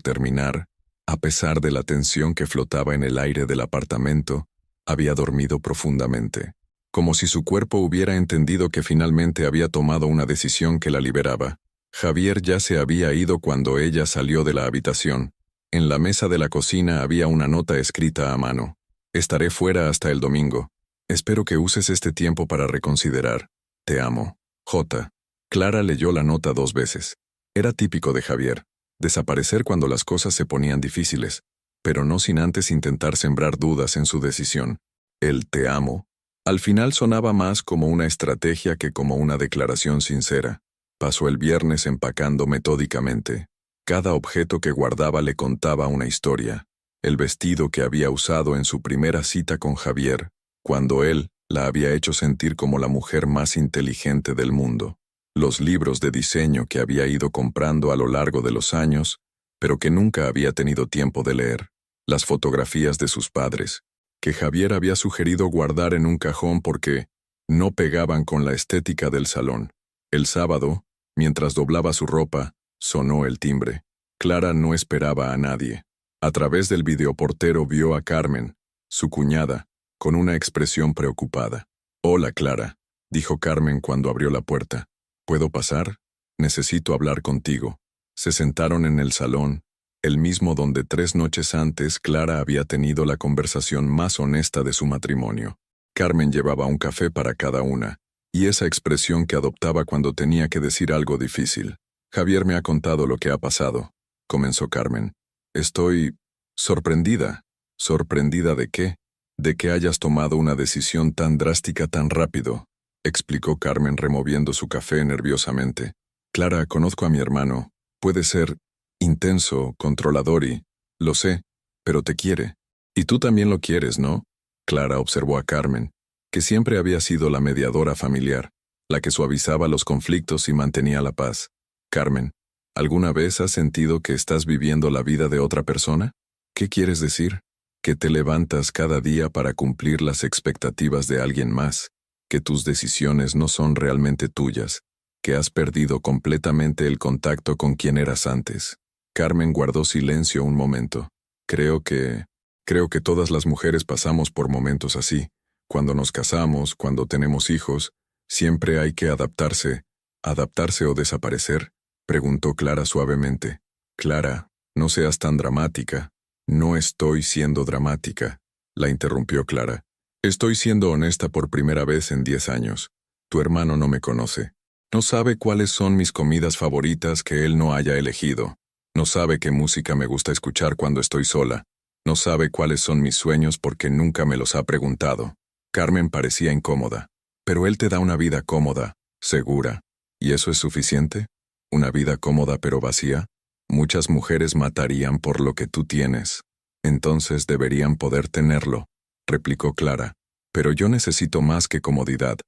Speaker 1: terminar, a pesar de la tensión que flotaba en el aire del apartamento, había dormido profundamente. Como si su cuerpo hubiera entendido que finalmente había tomado una decisión que la liberaba. Javier ya se había ido cuando ella salió de la habitación. En la mesa de la cocina había una nota escrita a mano. Estaré fuera hasta el domingo. Espero que uses este tiempo para reconsiderar. Te amo. J. Clara leyó la nota 2 veces. Era típico de Javier, desaparecer cuando las cosas se ponían difíciles, pero no sin antes intentar sembrar dudas en su decisión. El te amo, al final sonaba más como una estrategia que como una declaración sincera. Pasó el viernes empacando metódicamente. Cada objeto que guardaba le contaba una historia. El vestido que había usado en su primera cita con Javier, cuando él la había hecho sentir como la mujer más inteligente del mundo. Los libros de diseño que había ido comprando a lo largo de los años, pero que nunca había tenido tiempo de leer. Las fotografías de sus padres, que Javier había sugerido guardar en un cajón porque no pegaban con la estética del salón. El sábado, mientras doblaba su ropa, sonó el timbre. Clara no esperaba a nadie. A través del videoportero vio a Carmen, su cuñada, con una expresión preocupada. «Hola, Clara», dijo Carmen cuando abrió la puerta. «¿Puedo pasar? Necesito hablar contigo». Se sentaron en el salón, el mismo donde 3 noches antes Clara había tenido la conversación más honesta de su matrimonio. Carmen llevaba un café para cada una, y esa expresión que adoptaba cuando tenía que decir algo difícil. «Javier me ha contado lo que ha pasado», comenzó Carmen. «Estoy sorprendida». «¿Sorprendida de qué?» «De que hayas tomado una decisión tan drástica tan rápido», explicó Carmen removiendo su café nerviosamente. «Clara, conozco a mi hermano. Puede ser intenso, controlador y... lo sé, pero te quiere. Y tú también lo quieres, ¿no?». Clara observó a Carmen, que siempre había sido la mediadora familiar, la que suavizaba los conflictos y mantenía la paz. «Carmen, ¿alguna vez has sentido que estás viviendo la vida de otra persona?». «¿Qué quieres decir?». que te levantas cada día para cumplir las expectativas de alguien más, que tus decisiones no son realmente tuyas, que has perdido completamente el contacto con quien eras antes. Carmen guardó silencio un momento. Creo que todas las mujeres pasamos por momentos así. Cuando nos casamos, cuando tenemos hijos, siempre hay que adaptarse. ¿Adaptarse o desaparecer?, preguntó Clara suavemente. Clara, no seas tan dramática. No estoy siendo dramática, la interrumpió Clara. Estoy siendo honesta por primera vez en 10 años. Tu hermano no me conoce. No sabe cuáles son mis comidas favoritas que él no haya elegido. No sabe qué música me gusta escuchar cuando estoy sola. No sabe cuáles son mis sueños porque nunca me los ha preguntado. Carmen parecía incómoda. Pero él te da una vida cómoda, segura. ¿Y eso es suficiente? ¿Una vida cómoda pero vacía? Muchas mujeres matarían por lo que tú tienes. Entonces deberían poder tenerlo, replicó Clara. Pero yo necesito más que comodidad.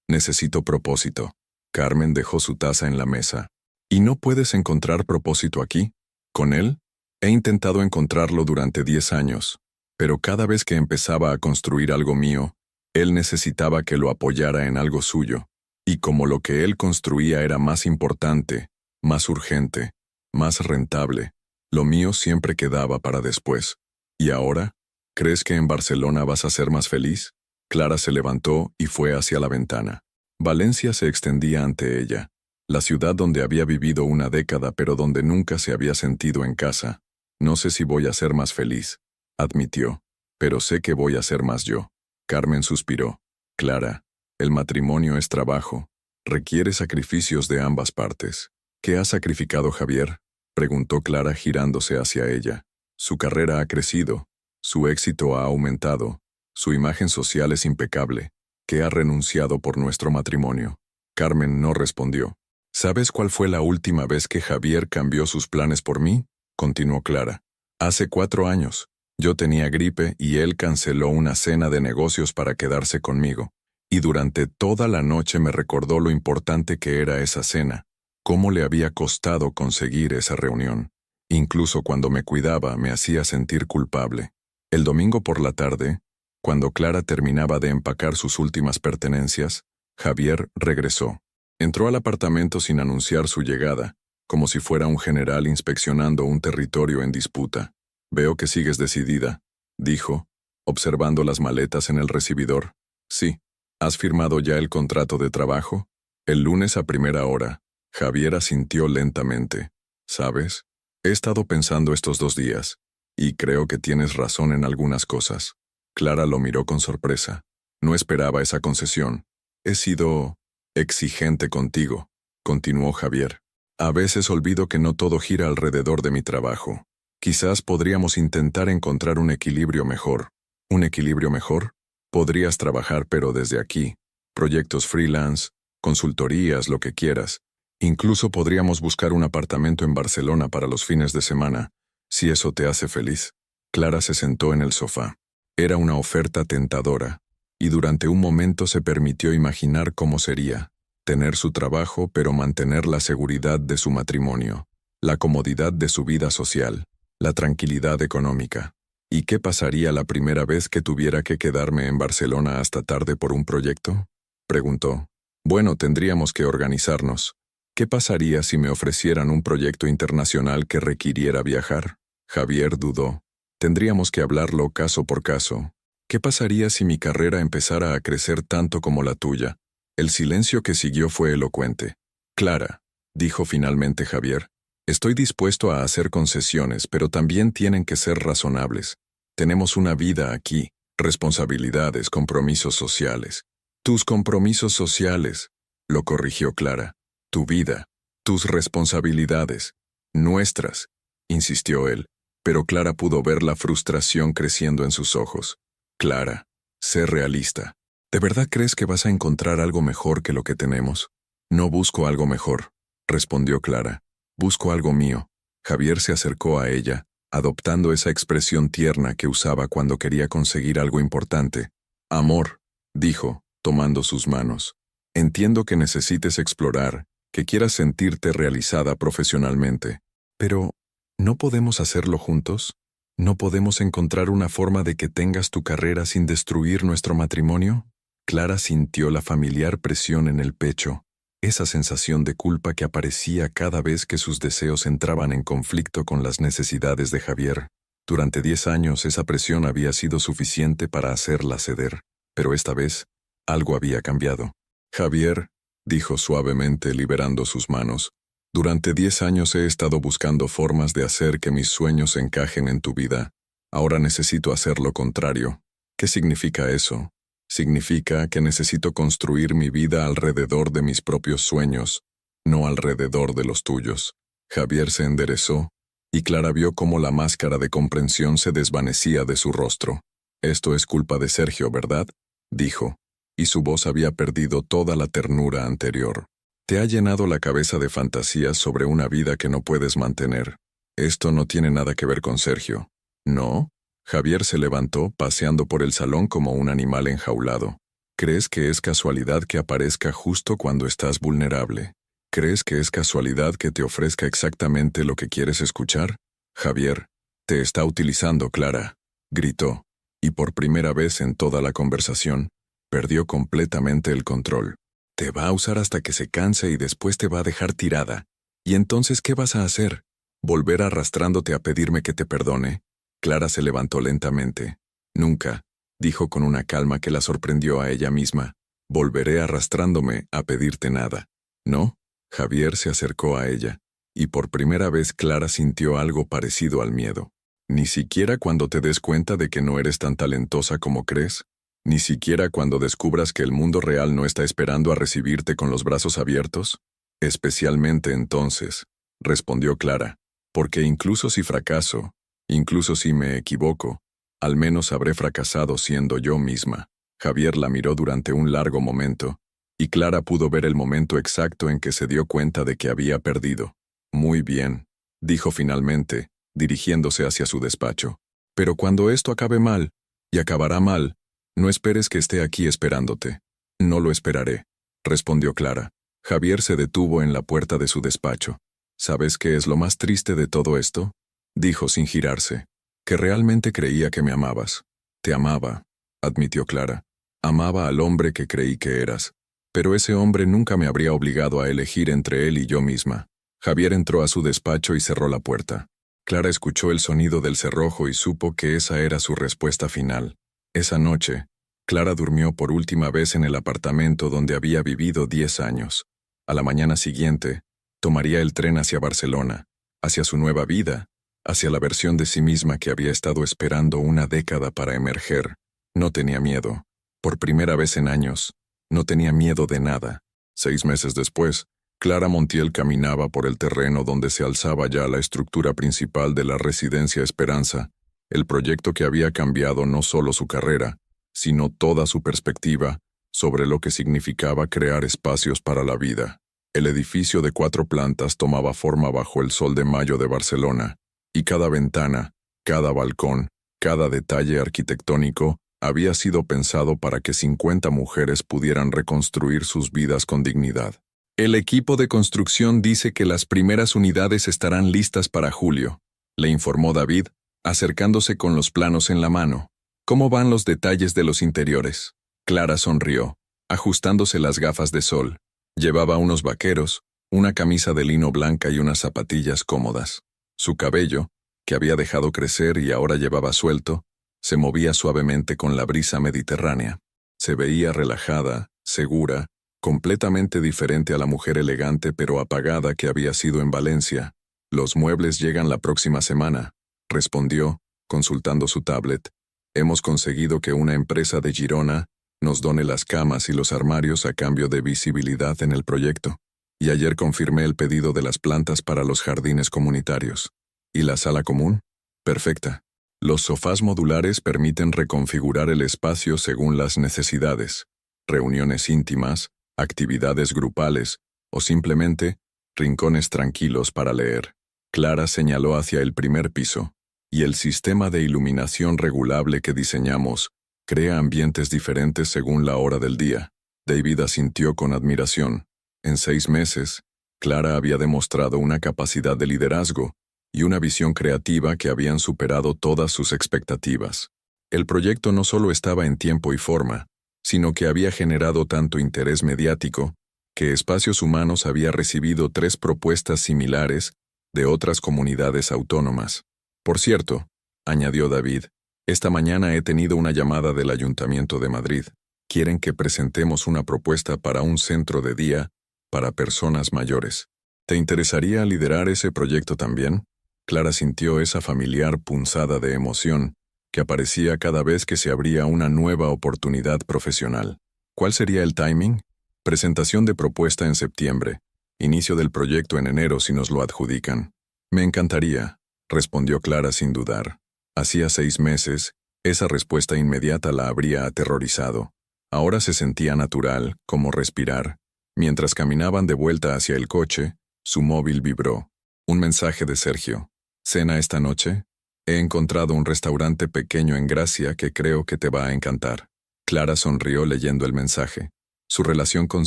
Speaker 1: Necesito propósito. Carmen dejó su taza en la mesa. ¿Y no puedes encontrar propósito aquí? ¿Con él? He intentado encontrarlo durante 10 años, pero cada vez que empezaba a construir algo mío, él necesitaba que lo apoyara en algo suyo. Y como lo que él construía era más importante, más urgente, más rentable, lo mío siempre quedaba para después. ¿Y ahora? ¿Crees que en Barcelona vas a ser más feliz? Clara se levantó y fue hacia la ventana. Valencia se extendía ante ella, la ciudad donde había vivido una década pero donde nunca se había sentido en casa. No sé si voy a ser más feliz, admitió, pero sé que voy a ser más yo. Carmen suspiró. Clara, el matrimonio es trabajo, requiere sacrificios de ambas partes. ¿Qué ha sacrificado Javier?, preguntó Clara girándose hacia ella. Su carrera ha crecido, su éxito ha aumentado, su imagen social es impecable. ¿Qué ha renunciado por nuestro matrimonio? Carmen no respondió. ¿Sabes cuál fue la última vez que Javier cambió sus planes por mí?, continuó Clara. Hace 4 años. Yo tenía gripe y él canceló una cena de negocios para quedarse conmigo. Y durante toda la noche me recordó lo importante que era esa cena, cómo le había costado conseguir esa reunión. Incluso cuando me cuidaba me hacía sentir culpable. El domingo por la tarde, cuando Clara terminaba de empacar sus últimas pertenencias, Javier regresó. Entró al apartamento sin anunciar su llegada, como si fuera un general inspeccionando un territorio en disputa. Veo que sigues decidida, dijo, observando las maletas en el recibidor. Sí. ¿Has firmado ya el contrato de trabajo? El lunes a primera hora. Javier asintió lentamente. ¿Sabes? He estado pensando estos 2 días, y creo que tienes razón en algunas cosas. Clara lo miró con sorpresa. No esperaba esa concesión. He sido exigente contigo, continuó Javier. A veces olvido que no todo gira alrededor de mi trabajo. Quizás podríamos intentar encontrar un equilibrio mejor. ¿Un equilibrio mejor? Podrías trabajar pero desde aquí. Proyectos freelance, consultorías, lo que quieras. Incluso podríamos buscar un apartamento en Barcelona para los fines de semana, si eso te hace feliz. Clara se sentó en el sofá. Era una oferta tentadora, y durante un momento se permitió imaginar cómo sería. Tener su trabajo pero mantener la seguridad de su matrimonio, la comodidad de su vida social, la tranquilidad económica. ¿Y qué pasaría la primera vez que tuviera que quedarme en Barcelona hasta tarde por un proyecto?, preguntó. Bueno, tendríamos que organizarnos. ¿Qué pasaría si me ofrecieran un proyecto internacional que requiriera viajar? Javier dudó. Tendríamos que hablarlo caso por caso. ¿Qué pasaría si mi carrera empezara a crecer tanto como la tuya? El silencio que siguió fue elocuente. Clara, dijo finalmente Javier, estoy dispuesto a hacer concesiones, pero también tienen que ser razonables. Tenemos una vida aquí, responsabilidades, compromisos sociales. Tus compromisos sociales, lo corrigió Clara. Tu vida, tus responsabilidades, nuestras, insistió él, pero Clara pudo ver la frustración creciendo en sus ojos. Clara, sé realista. ¿De verdad crees que vas a encontrar algo mejor que lo que tenemos? No busco algo mejor, respondió Clara. Busco algo mío. Javier se acercó a ella, adoptando esa expresión tierna que usaba cuando quería conseguir algo importante. Amor, dijo, tomando sus manos. Entiendo que necesites explorar, que quieras sentirte realizada profesionalmente. Pero, ¿no podemos hacerlo juntos? ¿No podemos encontrar una forma de que tengas tu carrera sin destruir nuestro matrimonio? Clara sintió la familiar presión en el pecho, esa sensación de culpa que aparecía cada vez que sus deseos entraban en conflicto con las necesidades de Javier. Durante 10 años esa presión había sido suficiente para hacerla ceder, pero esta vez algo había cambiado. Javier, dijo suavemente liberando sus manos, durante 10 años he estado buscando formas de hacer que mis sueños encajen en tu vida. Ahora necesito hacer lo contrario. ¿Qué significa eso? Significa que necesito construir mi vida alrededor de mis propios sueños, no alrededor de los tuyos. Javier se enderezó, y Clara vio cómo la máscara de comprensión se desvanecía de su rostro. Esto es culpa de Sergio, ¿verdad? Dijo, y su voz había perdido toda la ternura anterior. Te ha llenado la cabeza de fantasías sobre una vida que no puedes mantener. Esto no tiene nada que ver con Sergio. ¿No? Javier se levantó, paseando por el salón como un animal enjaulado. ¿Crees que es casualidad que aparezca justo cuando estás vulnerable? ¿Crees que es casualidad que te ofrezca exactamente lo que quieres escuchar? Javier, te está utilizando, Clara, gritó, y por primera vez en toda la conversación, perdió completamente el control. Te va a usar hasta que se canse y después te va a dejar tirada. ¿Y entonces qué vas a hacer? ¿Volver arrastrándote a pedirme que te perdone? Clara se levantó lentamente. Nunca, dijo con una calma que la sorprendió a ella misma. Volveré arrastrándome a pedirte nada. ¿No? Javier se acercó a ella, y por primera vez Clara sintió algo parecido al miedo. ¿Ni siquiera cuando te des cuenta de que no eres tan talentosa como crees? ¿Ni siquiera cuando descubras que el mundo real no está esperando a recibirte con los brazos abiertos? Especialmente entonces, respondió Clara, porque incluso si fracaso, incluso si me equivoco, al menos habré fracasado siendo yo misma. Javier la miró durante un largo momento, y Clara pudo ver el momento exacto en que se dio cuenta de que había perdido. Muy bien, dijo finalmente, dirigiéndose hacia su despacho. Pero cuando esto acabe mal, y acabará mal, no esperes que esté aquí esperándote. No lo esperaré, respondió Clara. Javier se detuvo en la puerta de su despacho. ¿Sabes qué es lo más triste de todo esto? Dijo sin girarse. Que realmente creía que me amabas. Te amaba, admitió Clara. Amaba al hombre que creí que eras. Pero ese hombre nunca me habría obligado a elegir entre él y yo misma. Javier entró a su despacho y cerró la puerta. Clara escuchó el sonido del cerrojo y supo que esa era su respuesta final. Esa noche, Clara durmió por última vez en el apartamento donde había vivido 10 años. A la mañana siguiente, tomaría el tren hacia Barcelona, hacia su nueva vida, hacia la versión de sí misma que había estado esperando una década para emerger. No tenía miedo. Por primera vez en años, no tenía miedo de nada. 6 meses después, Clara Montiel caminaba por el terreno donde se alzaba ya la estructura principal de la Residencia Esperanza, el proyecto que había cambiado no solo su carrera, sino toda su perspectiva sobre lo que significaba crear espacios para la vida. El edificio de 4 plantas tomaba forma bajo el sol de mayo de Barcelona, y cada ventana, cada balcón, cada detalle arquitectónico había sido pensado para que 50 mujeres pudieran reconstruir sus vidas con dignidad. El equipo de construcción dice que las primeras unidades estarán listas para julio, le informó David, acercándose con los planos en la mano. ¿Cómo van los detalles de los interiores? Clara sonrió, ajustándose las gafas de sol. Llevaba unos vaqueros, una camisa de lino blanca y unas zapatillas cómodas. Su cabello, que había dejado crecer y ahora llevaba suelto, se movía suavemente con la brisa mediterránea. Se veía relajada, segura, completamente diferente a la mujer elegante pero apagada que había sido en Valencia. Los muebles llegan la próxima semana, respondió, consultando su tablet. Hemos conseguido que una empresa de Girona nos done las camas y los armarios a cambio de visibilidad en el proyecto. Y ayer confirmé el pedido de las plantas para los jardines comunitarios. ¿Y la sala común? Perfecta. Los sofás modulares permiten reconfigurar el espacio según las necesidades. Reuniones íntimas, actividades grupales o simplemente rincones tranquilos para leer. Clara señaló hacia el primer piso. Y el sistema de iluminación regulable que diseñamos crea ambientes diferentes según la hora del día. David asintió con admiración. En 6 meses, Clara había demostrado una capacidad de liderazgo y una visión creativa que habían superado todas sus expectativas. El proyecto no solo estaba en tiempo y forma, sino que había generado tanto interés mediático que Espacios Humanos había recibido 3 propuestas similares de otras comunidades autónomas. Por cierto, añadió David, esta mañana he tenido una llamada del Ayuntamiento de Madrid. Quieren que presentemos una propuesta para un centro de día para personas mayores. ¿Te interesaría liderar ese proyecto también? Clara sintió esa familiar punzada de emoción que aparecía cada vez que se abría una nueva oportunidad profesional. ¿Cuál sería el timing? Presentación de propuesta en septiembre. Inicio del proyecto en enero si nos lo adjudican. Me encantaría, respondió Clara sin dudar. Hacía 6 meses, esa respuesta inmediata la habría aterrorizado. Ahora se sentía natural, como respirar. Mientras caminaban de vuelta hacia el coche, su móvil vibró. Un mensaje de Sergio. ¿Cena esta noche? He encontrado un restaurante pequeño en Gracia que creo que te va a encantar. Clara sonrió leyendo el mensaje. Su relación con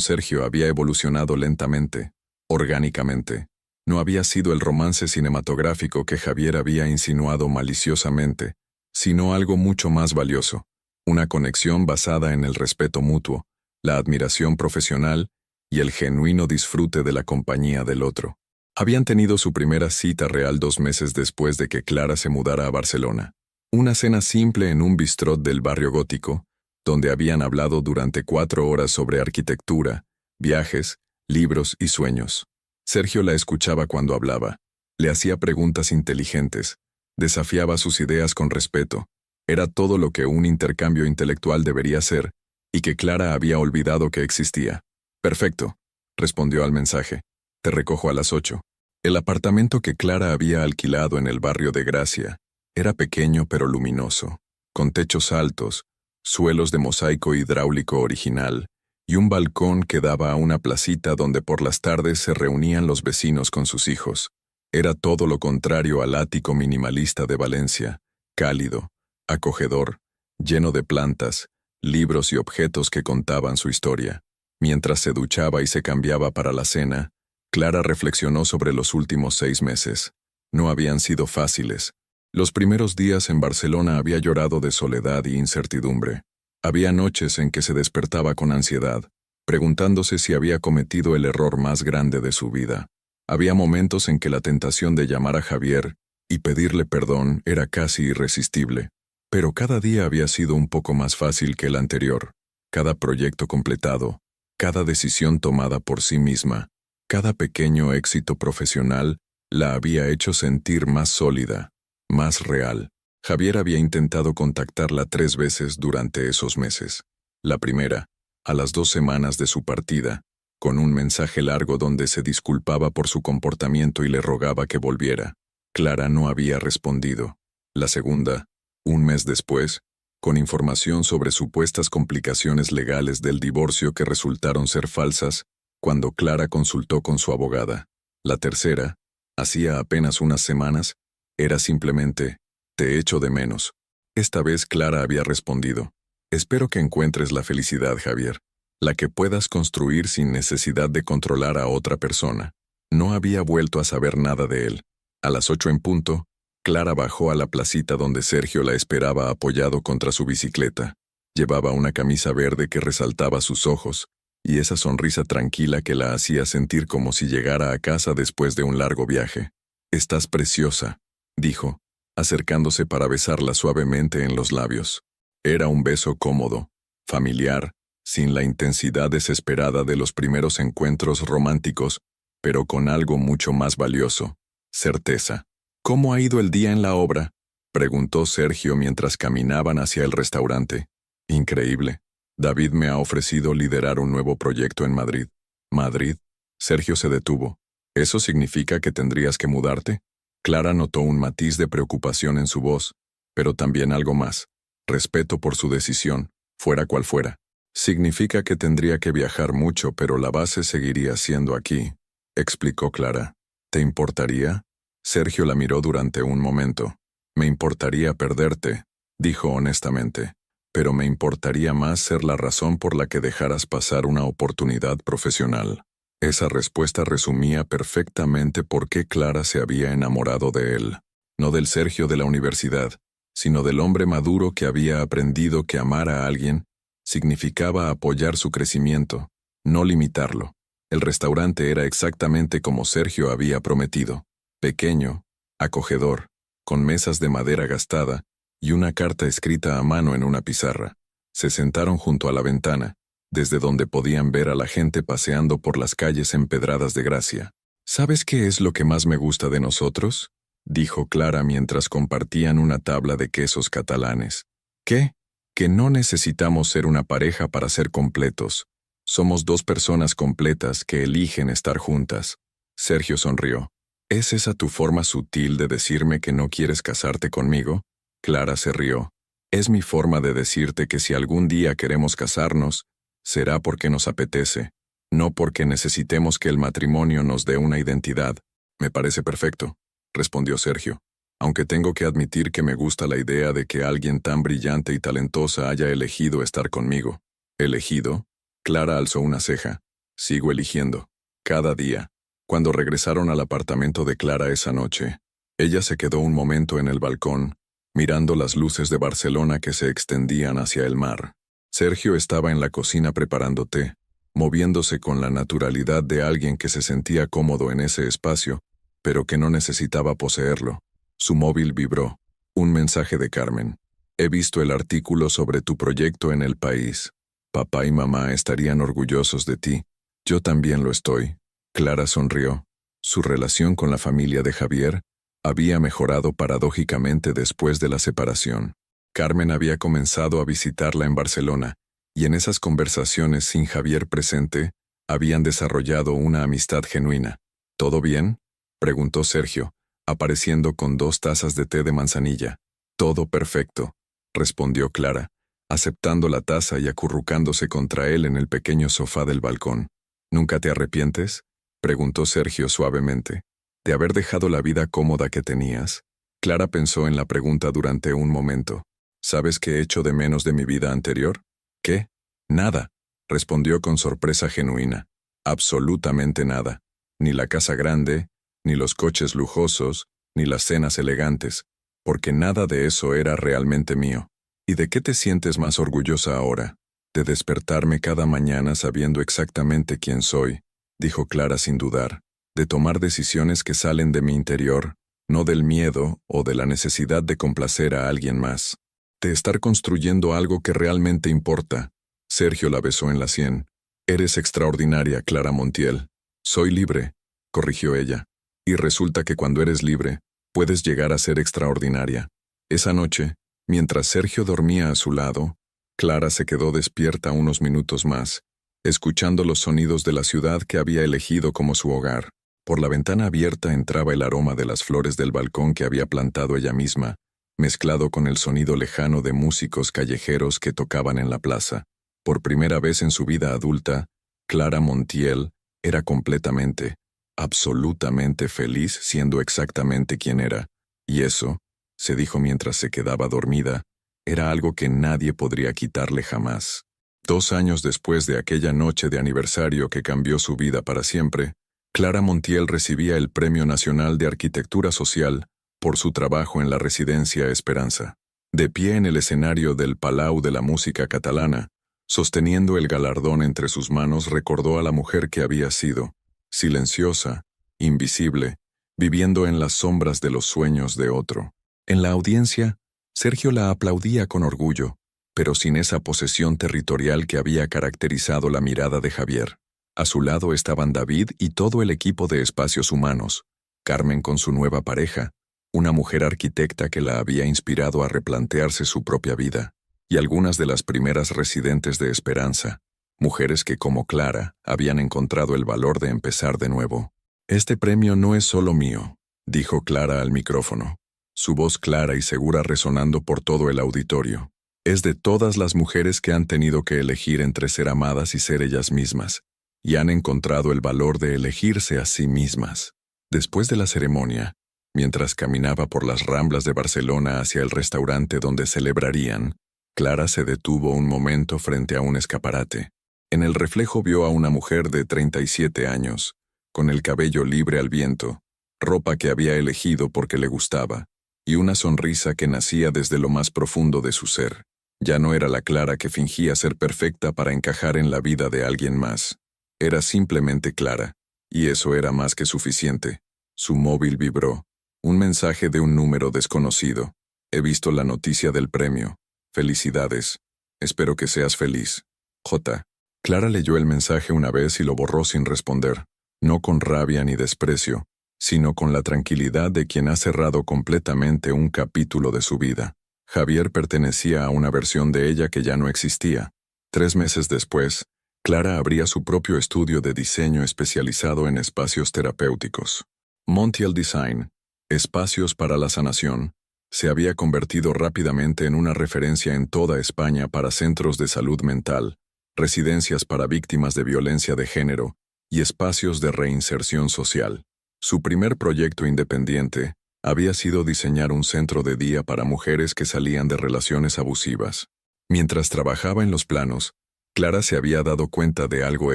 Speaker 1: Sergio había evolucionado lentamente, orgánicamente. No había sido el romance cinematográfico que Javier había insinuado maliciosamente, sino algo mucho más valioso, una conexión basada en el respeto mutuo, la admiración profesional y el genuino disfrute de la compañía del otro. Habían tenido su primera cita real 2 meses después de que Clara se mudara a Barcelona. Una cena simple en un bistrot del barrio gótico, donde habían hablado durante 4 horas sobre arquitectura, viajes, libros y sueños. Sergio la escuchaba cuando hablaba, le hacía preguntas inteligentes, desafiaba sus ideas con respeto. Era todo lo que un intercambio intelectual debería ser, y que Clara había olvidado que existía. Perfecto, respondió al mensaje. Te recojo a las 8. El apartamento que Clara había alquilado en el barrio de Gracia era pequeño pero luminoso, con techos altos, suelos de mosaico hidráulico original, y un balcón que daba a una placita donde por las tardes se reunían los vecinos con sus hijos. Era todo lo contrario al ático minimalista de Valencia, cálido, acogedor, lleno de plantas, libros y objetos que contaban su historia. Mientras se duchaba y se cambiaba para la cena, Clara reflexionó sobre los últimos 6 meses. No habían sido fáciles. Los primeros días en Barcelona había llorado de soledad y incertidumbre. Había noches en que se despertaba con ansiedad, preguntándose si había cometido el error más grande de su vida. Había momentos en que la tentación de llamar a Javier y pedirle perdón era casi irresistible. Pero cada día había sido un poco más fácil que el anterior. Cada proyecto completado, cada decisión tomada por sí misma, cada pequeño éxito profesional la había hecho sentir más sólida, más real. Javier había intentado contactarla 3 veces durante esos meses. La primera, a las 2 semanas de su partida, con un mensaje largo donde se disculpaba por su comportamiento y le rogaba que volviera. Clara no había respondido. La segunda, un mes después, con información sobre supuestas complicaciones legales del divorcio que resultaron ser falsas, cuando Clara consultó con su abogada. La tercera, hacía apenas unas semanas, era simplemente: te echo de menos. Esta vez Clara había respondido: espero que encuentres la felicidad, Javier, la que puedas construir sin necesidad de controlar a otra persona. No había vuelto a saber nada de él. A las 8 en punto, Clara bajó a la placita donde Sergio la esperaba apoyado contra su bicicleta. Llevaba una camisa verde que resaltaba sus ojos, y esa sonrisa tranquila que la hacía sentir como si llegara a casa después de un largo viaje. Estás preciosa, dijo, acercándose para besarla suavemente en los labios. Era un beso cómodo, familiar, sin la intensidad desesperada de los primeros encuentros románticos, pero con algo mucho más valioso: certeza. ¿Cómo ha ido el día en la obra?, preguntó Sergio mientras caminaban hacia el restaurante. Increíble. David me ha ofrecido liderar un nuevo proyecto en Madrid. ¿Madrid? Sergio se detuvo. ¿Eso significa que tendrías que mudarte? Clara notó un matiz de preocupación en su voz, pero también algo más: respeto por su decisión, fuera cual fuera. Significa que tendría que viajar mucho, pero la base seguiría siendo aquí, explicó Clara. ¿Te importaría? Sergio la miró durante un momento. Me importaría perderte, dijo honestamente, pero me importaría más ser la razón por la que dejaras pasar una oportunidad profesional. Esa respuesta resumía perfectamente por qué Clara se había enamorado de él. No del Sergio de la universidad, sino del hombre maduro que había aprendido que amar a alguien significaba apoyar su crecimiento, no limitarlo. El restaurante era exactamente como Sergio había prometido: pequeño, acogedor, con mesas de madera gastada y una carta escrita a mano en una pizarra. Se sentaron junto a la ventana, desde donde podían ver a la gente paseando por las calles empedradas de Gracia. ¿Sabes qué es lo que más me gusta de nosotros?, dijo Clara mientras compartían una tabla de quesos catalanes. ¿Qué? Que no necesitamos ser una pareja para ser completos. Somos dos personas completas que eligen estar juntas. Sergio sonrió. ¿Es esa tu forma sutil de decirme que no quieres casarte conmigo? Clara se rió. Es mi forma de decirte que si algún día queremos casarnos, será porque nos apetece, no porque necesitemos que el matrimonio nos dé una identidad. Me parece perfecto, respondió Sergio, aunque tengo que admitir que me gusta la idea de que alguien tan brillante y talentosa haya elegido estar conmigo. ¿Elegido? Clara alzó una ceja. Sigo eligiendo. Cada día. Cuando regresaron al apartamento de Clara esa noche, ella se quedó un momento en el balcón, mirando las luces de Barcelona que se extendían hacia el mar. Sergio estaba en la cocina preparando té, moviéndose con la naturalidad de alguien que se sentía cómodo en ese espacio, pero que no necesitaba poseerlo. Su móvil vibró. Un mensaje de Carmen. He visto el artículo sobre tu proyecto en El País. Papá y mamá estarían orgullosos de ti. Yo también lo estoy. Clara sonrió. Su relación con la familia de Javier había mejorado paradójicamente después de la separación. Carmen había comenzado a visitarla en Barcelona, y en esas conversaciones sin Javier presente, habían desarrollado una amistad genuina. ¿Todo bien?, preguntó Sergio, apareciendo con 2 tazas de té de manzanilla. Todo perfecto, respondió Clara, aceptando la taza y acurrucándose contra él en el pequeño sofá del balcón. ¿Nunca te arrepientes?, preguntó Sergio suavemente. ¿De haber dejado la vida cómoda que tenías? Clara pensó en la pregunta durante un momento. ¿Sabes qué echo de menos de mi vida anterior? ¿Qué? Nada, respondió con sorpresa genuina. Absolutamente nada. Ni la casa grande, ni los coches lujosos, ni las cenas elegantes, porque nada de eso era realmente mío. ¿Y de qué te sientes más orgullosa ahora? De despertarme cada mañana sabiendo exactamente quién soy, dijo Clara sin dudar, de tomar decisiones que salen de mi interior, no del miedo o de la necesidad de complacer a alguien más. De estar construyendo algo que realmente importa. Sergio la besó en la sien. Eres extraordinaria, Clara Montiel. Soy libre, corrigió ella. Y resulta que cuando eres libre, puedes llegar a ser extraordinaria. Esa noche, mientras Sergio dormía a su lado, Clara se quedó despierta unos minutos más, escuchando los sonidos de la ciudad que había elegido como su hogar. Por la ventana abierta entraba el aroma de las flores del balcón que había plantado ella misma, mezclado con el sonido lejano de músicos callejeros que tocaban en la plaza. Por primera vez en su vida adulta, Clara Montiel era completamente, absolutamente feliz siendo exactamente quien era, y eso, se dijo mientras se quedaba dormida, era algo que nadie podría quitarle jamás. 2 años después de aquella noche de aniversario que cambió su vida para siempre, Clara Montiel recibía el Premio Nacional de Arquitectura Social por su trabajo en la Residencia Esperanza. De pie en el escenario del Palau de la Música Catalana, sosteniendo el galardón entre sus manos, recordó a la mujer que había sido, silenciosa, invisible, viviendo en las sombras de los sueños de otro. En la audiencia, Sergio la aplaudía con orgullo, pero sin esa posesión territorial que había caracterizado la mirada de Javier. A su lado estaban David y todo el equipo de Espacios Humanos, Carmen con su nueva pareja, una mujer arquitecta que la había inspirado a replantearse su propia vida, y algunas de las primeras residentes de Esperanza, mujeres que como Clara habían encontrado el valor de empezar de nuevo. Este premio no es solo mío, dijo Clara al micrófono, su voz clara y segura resonando por todo el auditorio. Es de todas las mujeres que han tenido que elegir entre ser amadas y ser ellas mismas, y han encontrado el valor de elegirse a sí mismas. Después de la ceremonia, mientras caminaba por las Ramblas de Barcelona hacia el restaurante donde celebrarían, Clara se detuvo un momento frente a un escaparate. En el reflejo vio a una mujer de 37 años, con el cabello libre al viento, ropa que había elegido porque le gustaba, y una sonrisa que nacía desde lo más profundo de su ser. Ya no era la Clara que fingía ser perfecta para encajar en la vida de alguien más. Era simplemente Clara, y eso era más que suficiente. Su móvil vibró. Un mensaje de un número desconocido. He visto la noticia del premio. Felicidades. Espero que seas feliz. J. Clara leyó el mensaje una vez y lo borró sin responder, no con rabia ni desprecio, sino con la tranquilidad de quien ha cerrado completamente un capítulo de su vida. Javier pertenecía a una versión de ella que ya no existía. 3 meses después, Clara abría su propio estudio de diseño especializado en espacios terapéuticos. Montiel Design, espacios para la sanación, se había convertido rápidamente en una referencia en toda España para centros de salud mental, residencias para víctimas de violencia de género y espacios de reinserción social. Su primer proyecto independiente había sido diseñar un centro de día para mujeres que salían de relaciones abusivas. Mientras trabajaba en los planos, Clara se había dado cuenta de algo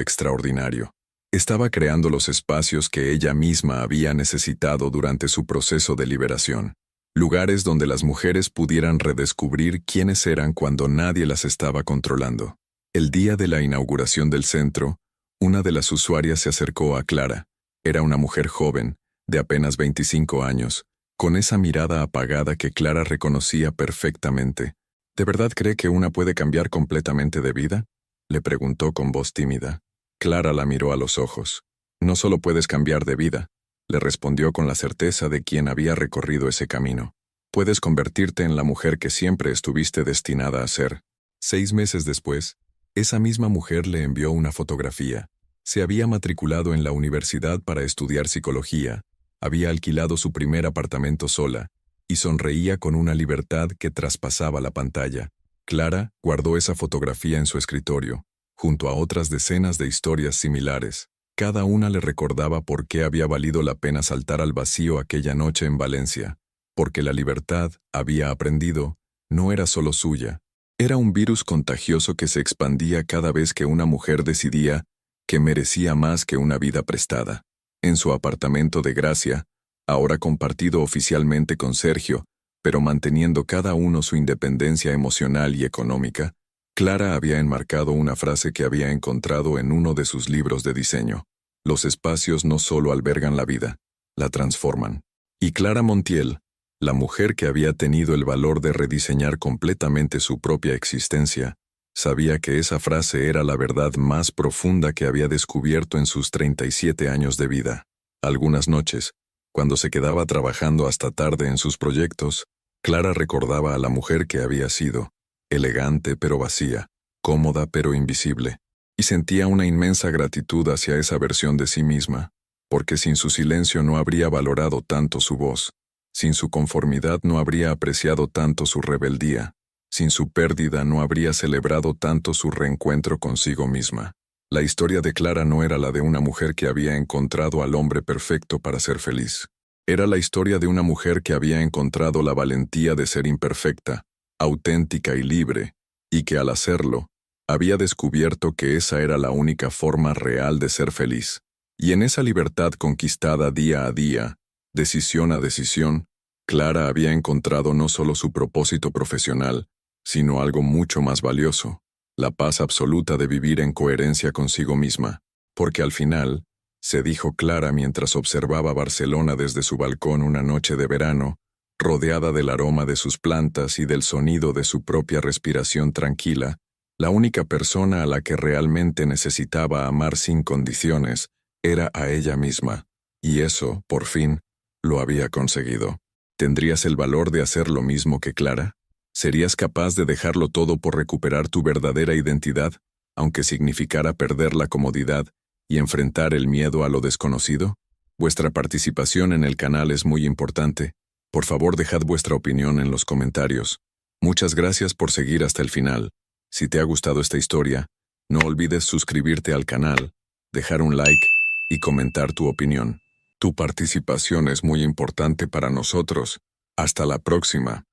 Speaker 1: extraordinario. Estaba creando los espacios que ella misma había necesitado durante su proceso de liberación. Lugares donde las mujeres pudieran redescubrir quiénes eran cuando nadie las estaba controlando. El día de la inauguración del centro, una de las usuarias se acercó a Clara. Era una mujer joven, de apenas 25 años, con esa mirada apagada que Clara reconocía perfectamente. ¿De verdad cree que una puede cambiar completamente de vida?, le preguntó con voz tímida. Clara la miró a los ojos. No solo puedes cambiar de vida, le respondió con la certeza de quien había recorrido ese camino. Puedes convertirte en la mujer que siempre estuviste destinada a ser. 6 meses después, esa misma mujer le envió una fotografía. Se había matriculado en la universidad para estudiar psicología, había alquilado su primer apartamento sola, y sonreía con una libertad que traspasaba la pantalla. Clara guardó esa fotografía en su escritorio, junto a otras decenas de historias similares. Cada una le recordaba por qué había valido la pena saltar al vacío aquella noche en Valencia, porque la libertad, había aprendido, no era solo suya. Era un virus contagioso que se expandía cada vez que una mujer decidía que merecía más que una vida prestada. En su apartamento de Gracia, ahora compartido oficialmente con Sergio, pero manteniendo cada uno su independencia emocional y económica, Clara había enmarcado una frase que había encontrado en uno de sus libros de diseño. Los espacios no solo albergan la vida, la transforman. Y Clara Montiel, la mujer que había tenido el valor de rediseñar completamente su propia existencia, sabía que esa frase era la verdad más profunda que había descubierto en sus 37 años de vida. Algunas noches, cuando se quedaba trabajando hasta tarde en sus proyectos, Clara recordaba a la mujer que había sido, elegante pero vacía, cómoda pero invisible, y sentía una inmensa gratitud hacia esa versión de sí misma, porque sin su silencio no habría valorado tanto su voz, sin su conformidad no habría apreciado tanto su rebeldía, sin su pérdida no habría celebrado tanto su reencuentro consigo misma. La historia de Clara no era la de una mujer que había encontrado al hombre perfecto para ser feliz. Era la historia de una mujer que había encontrado la valentía de ser imperfecta, auténtica y libre, y que al hacerlo, había descubierto que esa era la única forma real de ser feliz. Y en esa libertad conquistada día a día, decisión a decisión, Clara había encontrado no solo su propósito profesional, sino algo mucho más valioso, la paz absoluta de vivir en coherencia consigo misma, porque al final, se dijo Clara mientras observaba Barcelona desde su balcón una noche de verano, rodeada del aroma de sus plantas y del sonido de su propia respiración tranquila, la única persona a la que realmente necesitaba amar sin condiciones era a ella misma, y eso, por fin, lo había conseguido. ¿Tendrías el valor de hacer lo mismo que Clara? ¿Serías capaz de dejarlo todo por recuperar tu verdadera identidad, aunque significara perder la comodidad y enfrentar el miedo a lo desconocido? Vuestra participación en el canal es muy importante. Por favor, dejad vuestra opinión en los comentarios. Muchas gracias por seguir hasta el final. Si te ha gustado esta historia, no olvides suscribirte al canal, dejar un like y comentar tu opinión. Tu participación es muy importante para nosotros. Hasta la próxima.